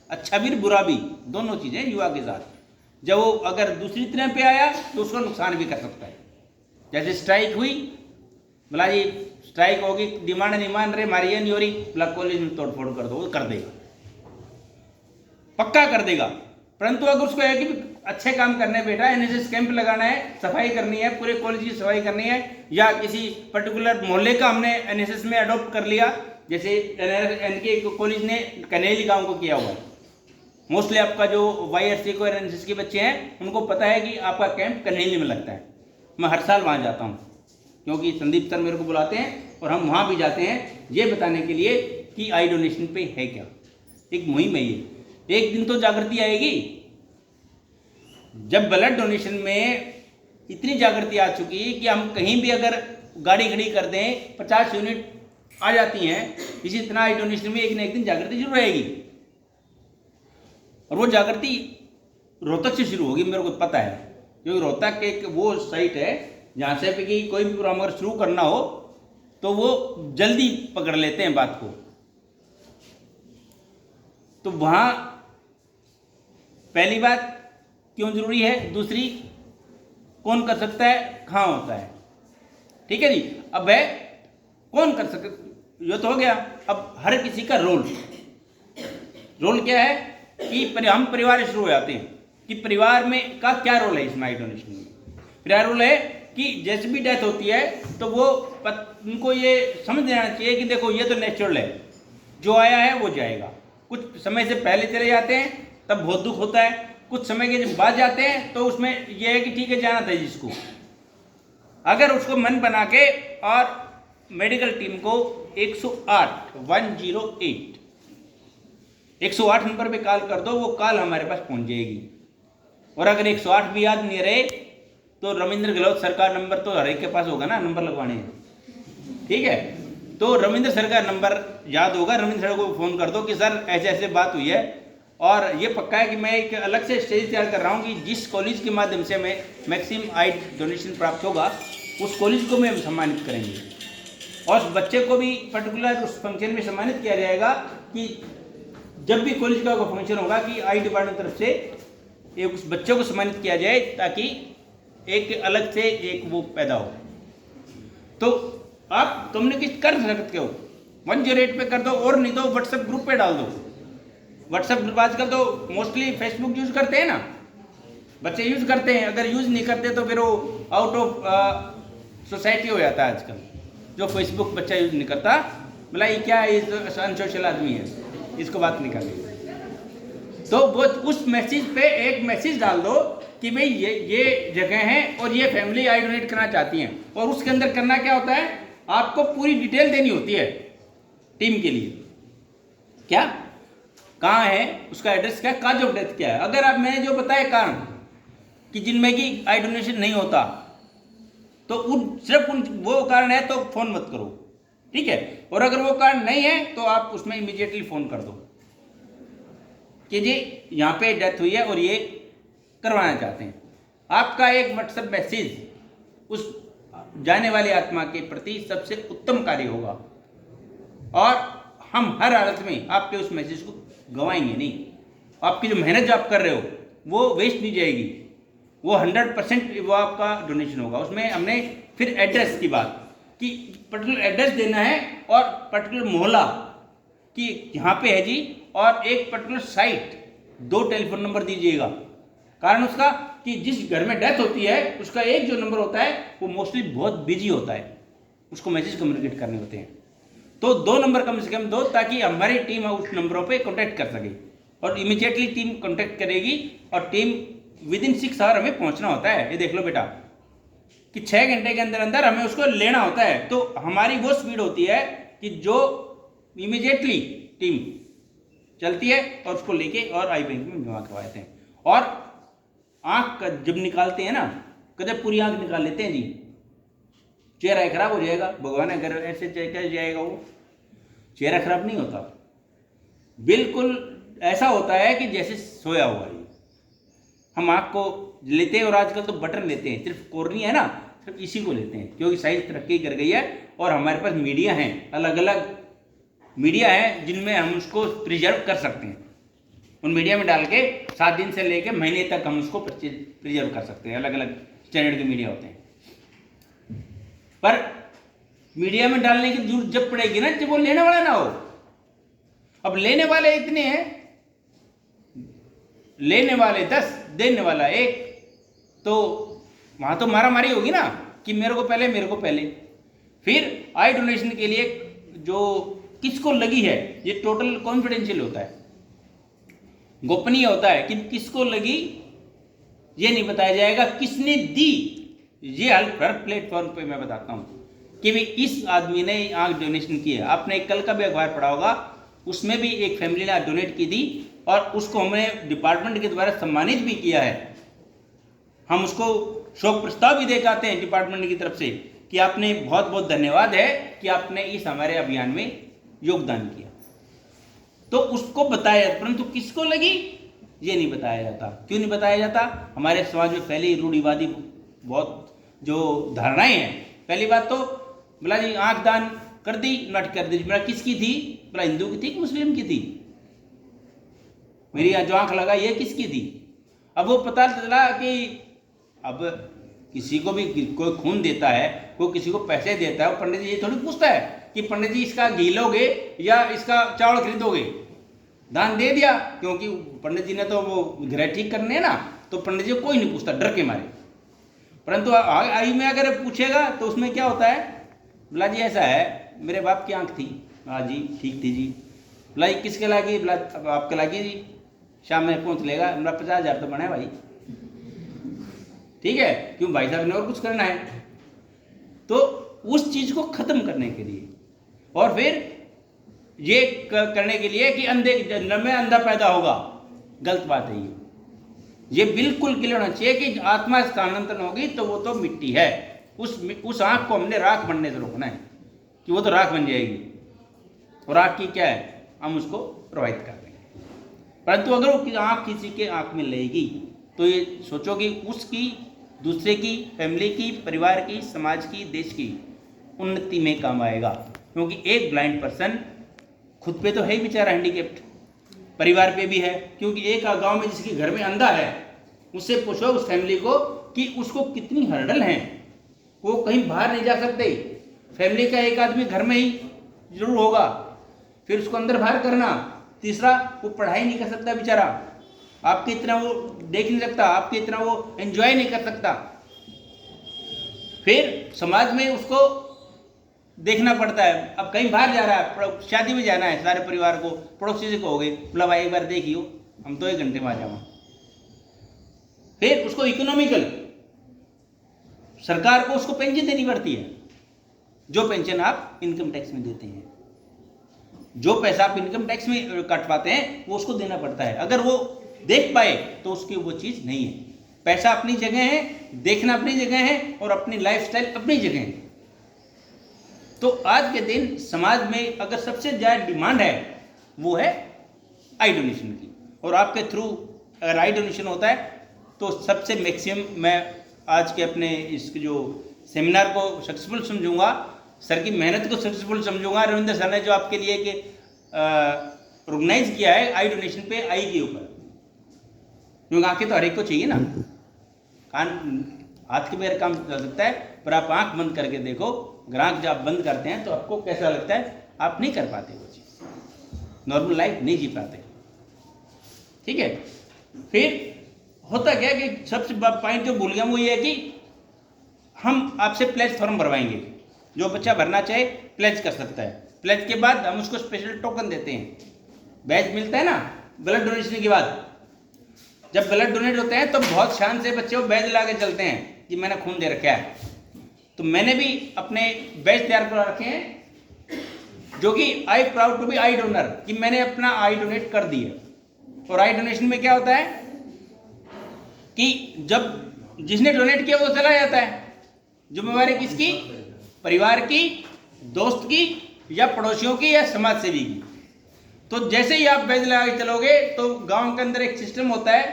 अच्छा भी बुरा भी, दोनों चीज़ें युवा के साथ, जब वो अगर दूसरी तरह पे आया तो उसका नुकसान भी कर सकता है। जैसे स्ट्राइक हुई, बोला जी स्ट्राइक होगी, डिमांड नहीं मान रहे, मारिए नहीं हो रही, बोला कॉलेज में तोड़फोड़ कर दो, वो कर देगा, पक्का कर देगा। परंतु अगर उसको है कि अच्छे काम करने बैठा, एनएसएस कैंप लगाना है, सफाई करनी है, पूरे कॉलेज की सफाई करनी है, या किसी पर्टिकुलर मोहल्ले का हमने एनएसएस में अडॉप्ट कर लिया, जैसे एनके कॉलेज ने कनेली गांव को किया हुआ है। मोस्टली आपका जो वाईआरसी को एनएसएस के बच्चे हैं उनको पता है कि आपका कैंप कनेली में लगता है। मैं हर साल वहाँ जाता हूँ, क्योंकि संदीप सर मेरे को बुलाते हैं और हम वहाँ भी जाते हैं ये बताने के लिए कि आई डोनेशन पे है क्या। एक मुहिम है ये, एक दिन तो जागृति आएगी। जब ब्लड डोनेशन में इतनी जागृति आ चुकी कि हम कहीं भी अगर गाड़ी खड़ी कर दें 50 यूनिट आ जाती हैं, इसी तरह आई डोनेशन में एक न एक दिन जागृति जरूर रहेगी। और वो जागृति रोहतक से शुरू होगी, मेरे को पता है, क्योंकि रोहतक एक वो साइट है जहाँ से कि कोई भी प्रोग्राम अगर शुरू करना हो तो वो जल्दी पकड़ लेते हैं बात को। तो वहाँ पहली बात क्यों जरूरी है, दूसरी कौन कर सकता है, कहाँ होता है, ठीक है जी। अब है कौन कर सकता, ये तो हो गया। अब हर किसी का रोल क्या है कि हम परिवार शुरू हो जाते हैं कि परिवार में का क्या रोल है इसमें आई डोनेशन में। परिवार रोल है कि जैसे भी डेथ होती है तो वो उनको ये समझ लेना चाहिए कि देखो ये तो नेचुरल है, जो आया है वो जाएगा। कुछ समय से पहले चले जाते हैं तब बहुत दुख होता है, कुछ समय के जब बाद जाते हैं तो उसमें यह है कि ठीक है जाना था जिसको, अगर उसको मन बना के और मेडिकल टीम को 108 नंबर पे कॉल कर दो, वो कॉल हमारे पास पहुंच जाएगी। और अगर 108 भी याद नहीं रहे तो रविंद्र गहलोत सर का नंबर तो हर एक के पास होगा ना, नंबर लगवाने हैं, ठीक है। तो रविंद्र सर का नंबर याद होगा, रविंद्र सर को फ़ोन कर दो कि सर ऐसे ऐसे बात हुई है, और ये पक्का है कि मैं एक अलग से स्टेज तैयार कर रहा हूँ कि जिस कॉलेज के माध्यम से हमें मैक्सिमम आई डोनेशन प्राप्त होगा उस कॉलेज को में हम सम्मानित करेंगे, और उस बच्चे को भी पर्टिकुलर उस फंक्शन में सम्मानित किया जाएगा कि जब भी कॉलेज का फंक्शन होगा कि आई डिपार्टमेंट तरफ से एक उस बच्चे को सम्मानित किया जाए, ताकि एक अलग से एक वो पैदा हो। तो आप कम्युनिकेट कर सकते हो, 108 पे कर दो, और नहीं तो व्हाट्सएप ग्रुप पे डाल दो। व्हाट्सएप ग्रुप आजकल तो मोस्टली फेसबुक यूज़ करते हैं ना, बच्चे यूज़ करते हैं, अगर यूज़ नहीं करते तो फिर वो आउट ऑफ सोसाइटी हो जाता है आजकल। जो फेसबुक बच्चा यूज़ नहीं करता, बोला ये क्या है, ये अनसोशल आदमी है, इसको बात नहीं करनी, तो वो उस मैसेज पे एक मैसेज डाल दो कि भाई ये जगह है और ये फैमिली आई डोनेट करना चाहती हैं। और उसके अंदर करना क्या होता है, आपको पूरी डिटेल देनी होती है टीम के लिए। क्या कहाँ है, उसका एड्रेस क्या है, काज ऑफ डेथ क्या है। अगर आप मैंने जो बताया कारण कि जिनमें कि आई डोनेशन नहीं होता, तो सिर्फ वो कारण है तो फोन मत करो, ठीक है। और अगर वो कारण नहीं है तो आप उसमें इमीडिएटली फोन कर दो कि जी यहाँ पे डेथ हुई है और ये करवाना चाहते हैं। आपका एक व्हाट्सएप मैसेज उस जाने वाली आत्मा के प्रति सबसे उत्तम कार्य होगा, और हम हर हालत में आपके उस मैसेज को गंवाएंगे नहीं। आपकी जो मेहनत जो आप कर रहे हो वो वेस्ट नहीं जाएगी, वो 100% वो आपका डोनेशन होगा। उसमें हमने फिर एड्रेस की बात कि पर्टिकुलर एड्रेस देना है और पर्टिकुलर मोहल्ला कि यहाँ पे है जी, और एक पर्टिकुलर साइट, 2 टेलीफोन नंबर दीजिएगा। कारण उसका कि जिस घर में डेथ होती है उसका एक जो नंबर होता है वो मोस्टली बहुत बिजी होता है, उसको मैसेज कम्युनिकेट करने होते हैं। तो 2 नंबर कम से कम दो, ताकि हमारी टीम उस नंबरों पे कांटेक्ट कर सके, और इमीडिएटली टीम कांटेक्ट करेगी, और टीम विद इन 6 आवर हमें पहुंचना होता है। ये देख लो बेटा कि 6 घंटे के अंदर अंदर हमें उसको लेना होता है। तो हमारी वो स्पीड होती है कि जो इमीडिएटली टीम चलती है और उसको लेके और आई बैंक में जमा करवा देते हैं। और आँख जब निकालते हैं ना, कदे पूरी आँख निकाल लेते हैं जी, चेहरा खराब हो जाएगा। भगवान अगर ऐसे कैसे जाएगा, वो चेहरा खराब नहीं होता, बिल्कुल ऐसा होता है कि जैसे सोया हुआ है। हम आँख को लेते हैं, और आजकल तो बटन लेते हैं, सिर्फ कोर्निया है ना, सिर्फ इसी को लेते हैं, क्योंकि साइंस तरक्की कर गई है। और हमारे पास मीडिया हैं, अलग अलग मीडिया हैं जिनमें हम उसको प्रिजर्व कर सकते हैं। उन मीडिया में डाल के 7 दिन से लेकर महीने तक हम उसको प्रिजर्व कर सकते हैं। अलग अलग स्टैंडर्ड के मीडिया होते हैं, पर मीडिया में डालने की जरूरत जब पड़ेगी ना, जब वो लेने वाला ना हो। अब लेने वाले इतने हैं, लेने वाले 10, देने वाला 1, तो वहां तो मारा मारी होगी ना कि मेरे को पहले, मेरे को पहले। फिर आई डोनेशन के लिए जो किसको लगी है, ये टोटल कॉन्फिडेंशियल होता है, गोपनीय होता है कि किसको लगी ये नहीं बताया जाएगा, किसने दी ये हर प्लेटफॉर्म पे मैं बताता हूं कि भी इस आदमी ने आंख डोनेशन की है। आपने कल का भी अखबार पढ़ा होगा, उसमें भी एक फैमिली ने डोनेट की थी, और उसको हमने डिपार्टमेंट के द्वारा सम्मानित भी किया है। हम उसको शोक प्रस्ताव भी दे के आते हैं डिपार्टमेंट की तरफ से कि आपने बहुत बहुत धन्यवाद है कि आपने इस हमारे अभियान में योगदान किया। तो उसको बताया, परंतु किसको लगी ये नहीं बताया जाता। क्यों नहीं बताया जाता? हमारे समाज में पहले ही रूढ़िवादी बहुत जो धारणाएं हैं। पहली बात तो बोला जी आंख दान कर दी, नट कर दी, बोला किसकी थी? बोला हिंदू की थी कि मुस्लिम की थी? मेरी जो आंख लगा ये किसकी थी? अब वो पता चला कि अब किसी को भी कोई खून देता है, कोई किसी को पैसे देता है, वो पंडित जी ये थोड़ी पूछता है कि पंडित जी इसका घी लोगे या इसका चावल खरीदोगे। दान दे दिया, क्योंकि पंडित जी ने तो वो ग्रह ठीक करने हैं ना, तो पंडित जी को कोई नहीं पूछता डर के मारे। परंतु आयु में अगर पूछेगा तो उसमें क्या होता है? बोला जी ऐसा है, मेरे बाप की आंख थी। हाँ जी ठीक थी जी। बोला किसके लागी? बोला आपके लागी जी, शाम में पहुँच लेगा। बोला 50,000 तो बना है भाई। ठीक है, क्यों भाई साहब ने और कुछ करना है? तो उस चीज को खत्म करने के लिए और फिर ये करने के लिए कि अंधे जन्म में अंधा पैदा होगा, गलत बात है ये बिल्कुल क्लियर होना चाहिए कि आत्मा स्थानांतरण होगी तो वो तो मिट्टी है। उस आंख को हमने राख बनने से रोकना है कि वो तो राख बन जाएगी, और आंख की क्या है, हम उसको प्रभावित कर देंगे। परंतु अगर वो आंख किसी के आंख में लगेगी तो ये सोचो कि उसकी, दूसरे की, फैमिली की, परिवार की, समाज की, देश की उन्नति में काम आएगा। क्योंकि एक ब्लाइंड पर्सन खुद पे तो है ही बेचारा हैंडीकेप्ड, परिवार पे भी है। क्योंकि एक गांव में जिसके घर में अंधा है, उससे पूछो उस फैमिली को कि उसको कितनी हर्डल हैं, वो कहीं बाहर नहीं जा सकते। फैमिली का एक आदमी घर में ही जरूर होगा, फिर उसको अंदर बाहर करना। तीसरा, वो पढ़ाई नहीं कर सकता बेचारा, आपके इतना वो देख नहीं सकता, आपके इतना वो एंजॉय नहीं कर सकता। फिर समाज में उसको देखना पड़ता है। अब कहीं बाहर जा रहा है, शादी में जाना है, सारे परिवार को, पड़ोसी से कहोगे बोला भाई एक बार देखियो, हम तो 1 घंटे में आ जाओ। फिर उसको इकोनॉमिकल, सरकार को उसको पेंशन देनी पड़ती है, जो पेंशन आप इनकम टैक्स में देते हैं। जो पैसा आप इनकम टैक्स में कटवाते हैं वो उसको देना पड़ता है। अगर वो देख पाए तो उसकी वो चीज़ नहीं है। पैसा अपनी जगह है, देखना अपनी जगह है, और अपनी लाइफस्टाइल अपनी जगह है। तो आज के दिन समाज में अगर सबसे ज़्यादा डिमांड है वो है आई डोनेशन की, और आपके थ्रू अगर आई डोनेशन होता है तो सबसे मैक्सिमम मैं आज के अपने इस जो सेमिनार को सक्सेसफुल समझूंगा, सर की मेहनत को सक्सेसफुल समझूंगा। रविंद्र सर ने जो आपके लिए कि ऑर्गेनाइज किया है आई डोनेशन पे आई के ऊपर, क्योंकि आंखें तो हर एक को चाहिए ना, कान हाथ के बगैर काम कर सकता है, पर आप आंख बंद करके देखो, अगर आंख जब आप बंद करते हैं तो आपको कैसा लगता है, आप नहीं कर पाते वो चीज़, नॉर्मल लाइफ नहीं जी पाते। ठीक है, फिर होता क्या कि सबसे पॉइंट जो भूल गया वो ये है कि हम आपसे प्लेज फॉर्म भरवाएंगे, जो बच्चा भरना चाहे प्लेज कर सकता है। प्लेज के बाद हम उसको स्पेशल टोकन देते हैं, बैज मिलता है ना ब्लड डोनेशन के बाद। जब ब्लड डोनेट होते हैं तो बहुत शान से बच्चे वो बैज ला के चलते हैं कि मैंने खून दे रखा है। तो मैंने भी अपने बैज तैयार करा रखे हैं जो कि I proud to be eye donor, कि मैंने अपना आई डोनेट कर दिया। और आई डोनेशन में क्या होता है कि जब जिसने डोनेट किया वो चला जाता है, जिम्मेवारी किसकी, परिवार की, दोस्त की, या पड़ोसियों की, या समाज सेवी की। तो जैसे ही आप बैज लगा के चलोगे तो गांव के अंदर एक सिस्टम होता है,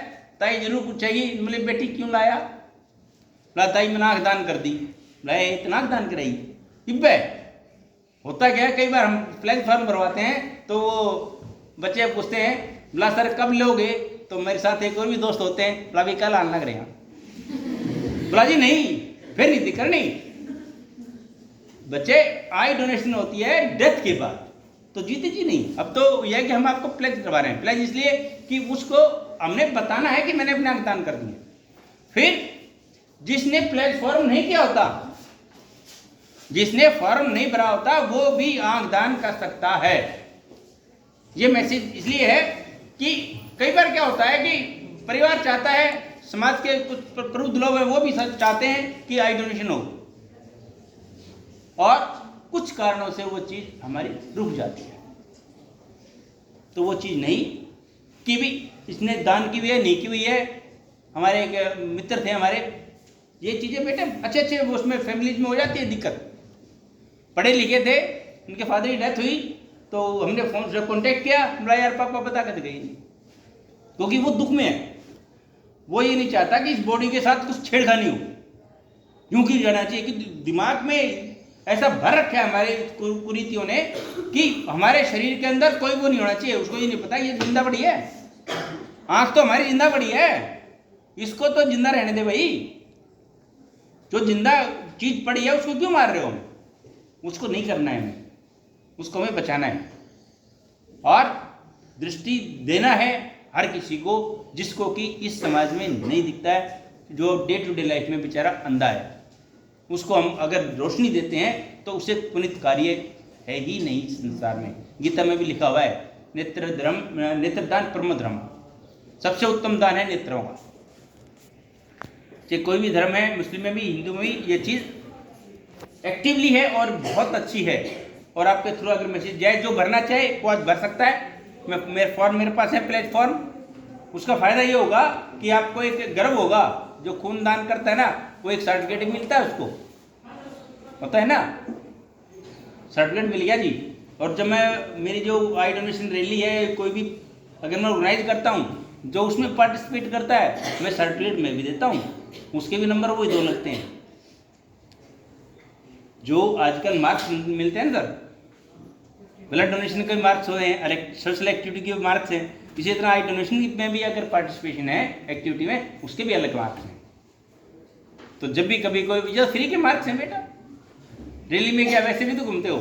ताई जरूर पूछेगी बोले बेटी क्यों लाया, बोला ताई मैंने आँख दान कर दी, बोला इतना आँख दान कराई इब्बे। होता क्या है, कई बार हम प्लेज फॉर्म भरवाते हैं तो वो बच्चे पूछते हैं बोला सर कब लोगे, तो मेरे साथ एक और भी दोस्त होते हैं, बोला भी कल आना लग रहे हैं, बोला जी नहीं फिर नहीं करनी। बच्चे आई डोनेशन होती है डेथ के बाद, तो जीते जी नहीं। अब तो यह है कि हम आपको प्लेज करवा रहे हैं, प्लेज इसलिए कि उसको हमने बताना है कि मैंने अपने आंख दान कर दिए। फिर जिसने प्लेज फॉर्म नहीं किया होता, जिसने फॉर्म नहीं भरा होता, वो भी आंख दान कर सकता है। ये मैसेज इसलिए है कि कई बार क्या होता है कि परिवार चाहता है, समाज के कुछ प्रबुद्ध लोग हैं वो भी चाहते हैं कि आई डोनेशन हो, और कुछ कारणों से वो चीज़ हमारी रुक जाती है। तो वो चीज़ नहीं कि भी इसने दान की हुई है, नहीं की हुई है। हमारे एक मित्र थे हमारे, ये चीज़ें बेटे अच्छे अच्छे उसमें फैमिलीज में हो जाती है दिक्कत। पढ़े लिखे थे, उनके फादर की डेथ हुई तो हमने फोन से कांटेक्ट किया, बोला यार पापा बता कर गई, क्योंकि वो दुख में है। वो ये नहीं चाहता कि इस बॉडी के साथ कुछ छेड़खानी हो, यूं की जाना चाहिए कि दिमाग में ऐसा भर रखा है हमारे कुरीतियों ने कि हमारे शरीर के अंदर कोई वो नहीं होना चाहिए। उसको ये नहीं पता ये जिंदा पड़ी है, आंख तो हमारी जिंदा पड़ी है, इसको तो जिंदा रहने दे भाई। जो जिंदा चीज पड़ी है उसको क्यों मार रहे हो? उसको नहीं करना है हमें, उसको हमें बचाना है। और दृष्टि देना है हर किसी को जिसको कि इस समाज में नहीं दिखता है, जो डे टू डे लाइफ में बेचारा अंधा है। उसको हम अगर रोशनी देते हैं तो उसे पुनित कार्य है ही नहीं इस संसार में। गीता में भी लिखा हुआ है नेत्रदान परम धर्म, सबसे उत्तम दान है नेत्रों का। चाहे कोई भी धर्म है, मुस्लिम में भी, हिंदू में भी, ये चीज़ एक्टिवली है और बहुत अच्छी है। और आपके थ्रू अगर मैसेज जाए, जो भरना चाहे वो आज भर सकता है। मेरे फॉर्म मेरे पास है, प्लेटफॉर्म। उसका फ़ायदा ये होगा कि आपको एक गर्व होगा, जो खून दान करता है ना वो एक सर्टिफिकेट मिलता है, उसको होता है ना, सर्टिफिकेट मिल गया जी। और जब मैं मेरी जो आई डोनेशन रैली है, कोई भी अगर मैं ऑर्गेनाइज करता हूँ, जो उसमें पार्टिसिपेट करता है मैं सर्टिफिकेट में भी देता हूँ, उसके भी नंबर वही 2 लगते हैं। जो आजकल मार्क्स मिलते हैं ना सर, ब्लड डोनेशन के मार्क्स हुए हैं, सोशल एक्टिविटी के मार्क्स हैं, इसी तरह आई डोनेशन में भी अगर पार्टिसिपेशन है एक्टिविटी में, उसके भी अलग मार्क्स हैं। तो जब भी कभी कोई जो फ्री के मार्क्स हैं बेटा, रैली में क्या वैसे भी तो घूमते हो,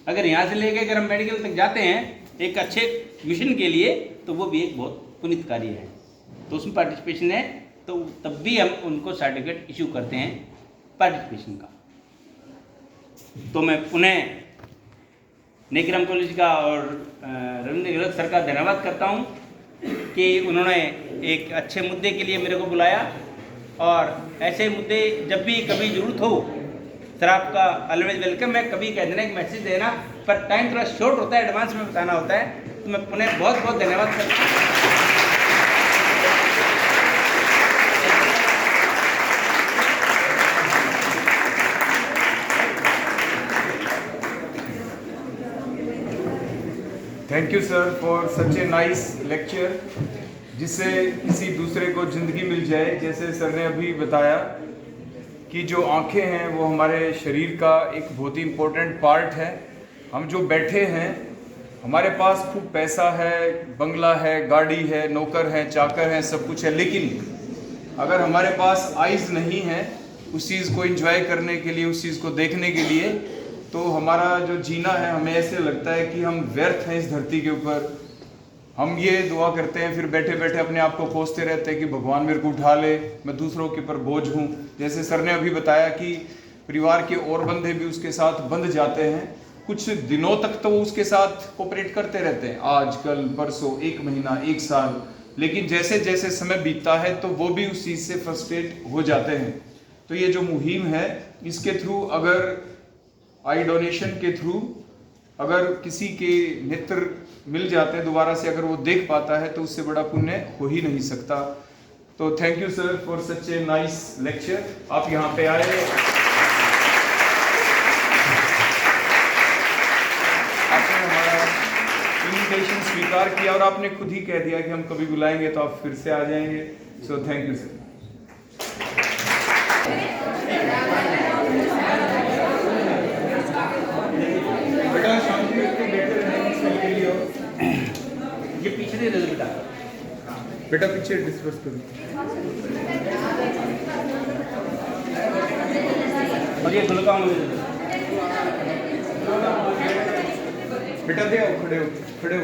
अगर यहाँ से लेके अगर हम मेडिकल तक जाते हैं एक अच्छे मिशन के लिए, तो वो भी एक बहुत पुनीत कार्य है। तो उसमें पार्टिसिपेशन है, तो तब भी हम उनको सर्टिफिकेट इशू करते हैं पार्टिसिपेशन का। तो मैं पुनः नेकीराम कॉलेज का और रविंद्र गहलोत सर का धन्यवाद करता हूँ कि उन्होंने एक अच्छे मुद्दे के लिए मेरे को बुलाया, और ऐसे मुद्दे जब भी कभी ज़रूरत हो सर आपका ऑलवेज वेलकम। मैं कभी कह देना एक मैसेज देना, पर टाइम थोड़ा शॉर्ट होता है, एडवांस में बताना होता है, तो मैं पुनः बहुत बहुत धन्यवाद करता हूँ। Thank you sir for such a nice lecture, जिससे किसी दूसरे को ज़िंदगी मिल जाए। जैसे सर ने अभी बताया कि जो आंखें हैं वो हमारे शरीर का एक बहुत ही इम्पोर्टेंट पार्ट है। हम जो बैठे हैं, हमारे पास खूब पैसा है, बंगला है, गाड़ी है, नौकर हैं, चाकर हैं, सब कुछ है, लेकिन अगर हमारे पास आइज़ नहीं है उस चीज़ को एंजॉय करने के लिए, उस चीज़ को देखने के लिए, तो हमारा जो जीना है, हमें ऐसे लगता है कि हम व्यर्थ हैं इस धरती के ऊपर। हम ये दुआ करते हैं, फिर बैठे बैठे अपने आप को कोसते रहते हैं कि भगवान मेरे को उठा ले, मैं दूसरों के ऊपर बोझ हूँ। जैसे सर ने अभी बताया कि परिवार के और बंदे भी उसके साथ बंध जाते हैं, कुछ दिनों तक तो वो उसके साथ कोऑपरेट करते रहते हैं, आज कल परसों, 1 महीना, 1 साल, लेकिन जैसे जैसे समय बीतता है तो वो भी उस चीज़ से फ्रस्ट्रेट हो जाते हैं। तो ये जो मुहिम है, इसके थ्रू, अगर आई डोनेशन के थ्रू अगर किसी के नेत्र मिल जाते हैं दोबारा से, अगर वो देख पाता है, तो उससे बड़ा पुण्य हो ही नहीं सकता। तो thank you sir for such a nice lecture. आप यहाँ पे आए, आपने हमारा इन्विटेशन स्वीकार किया और आपने खुद ही कह दिया कि हम कभी बुलाएंगे तो आप फिर से आ जाएंगे। So thank you sir. ये पीछे दे दो बेटा, बेटा पीछे डिस्कस करो। और ये गुलका बेटा दे आओ, खड़े हो, खड़े हो।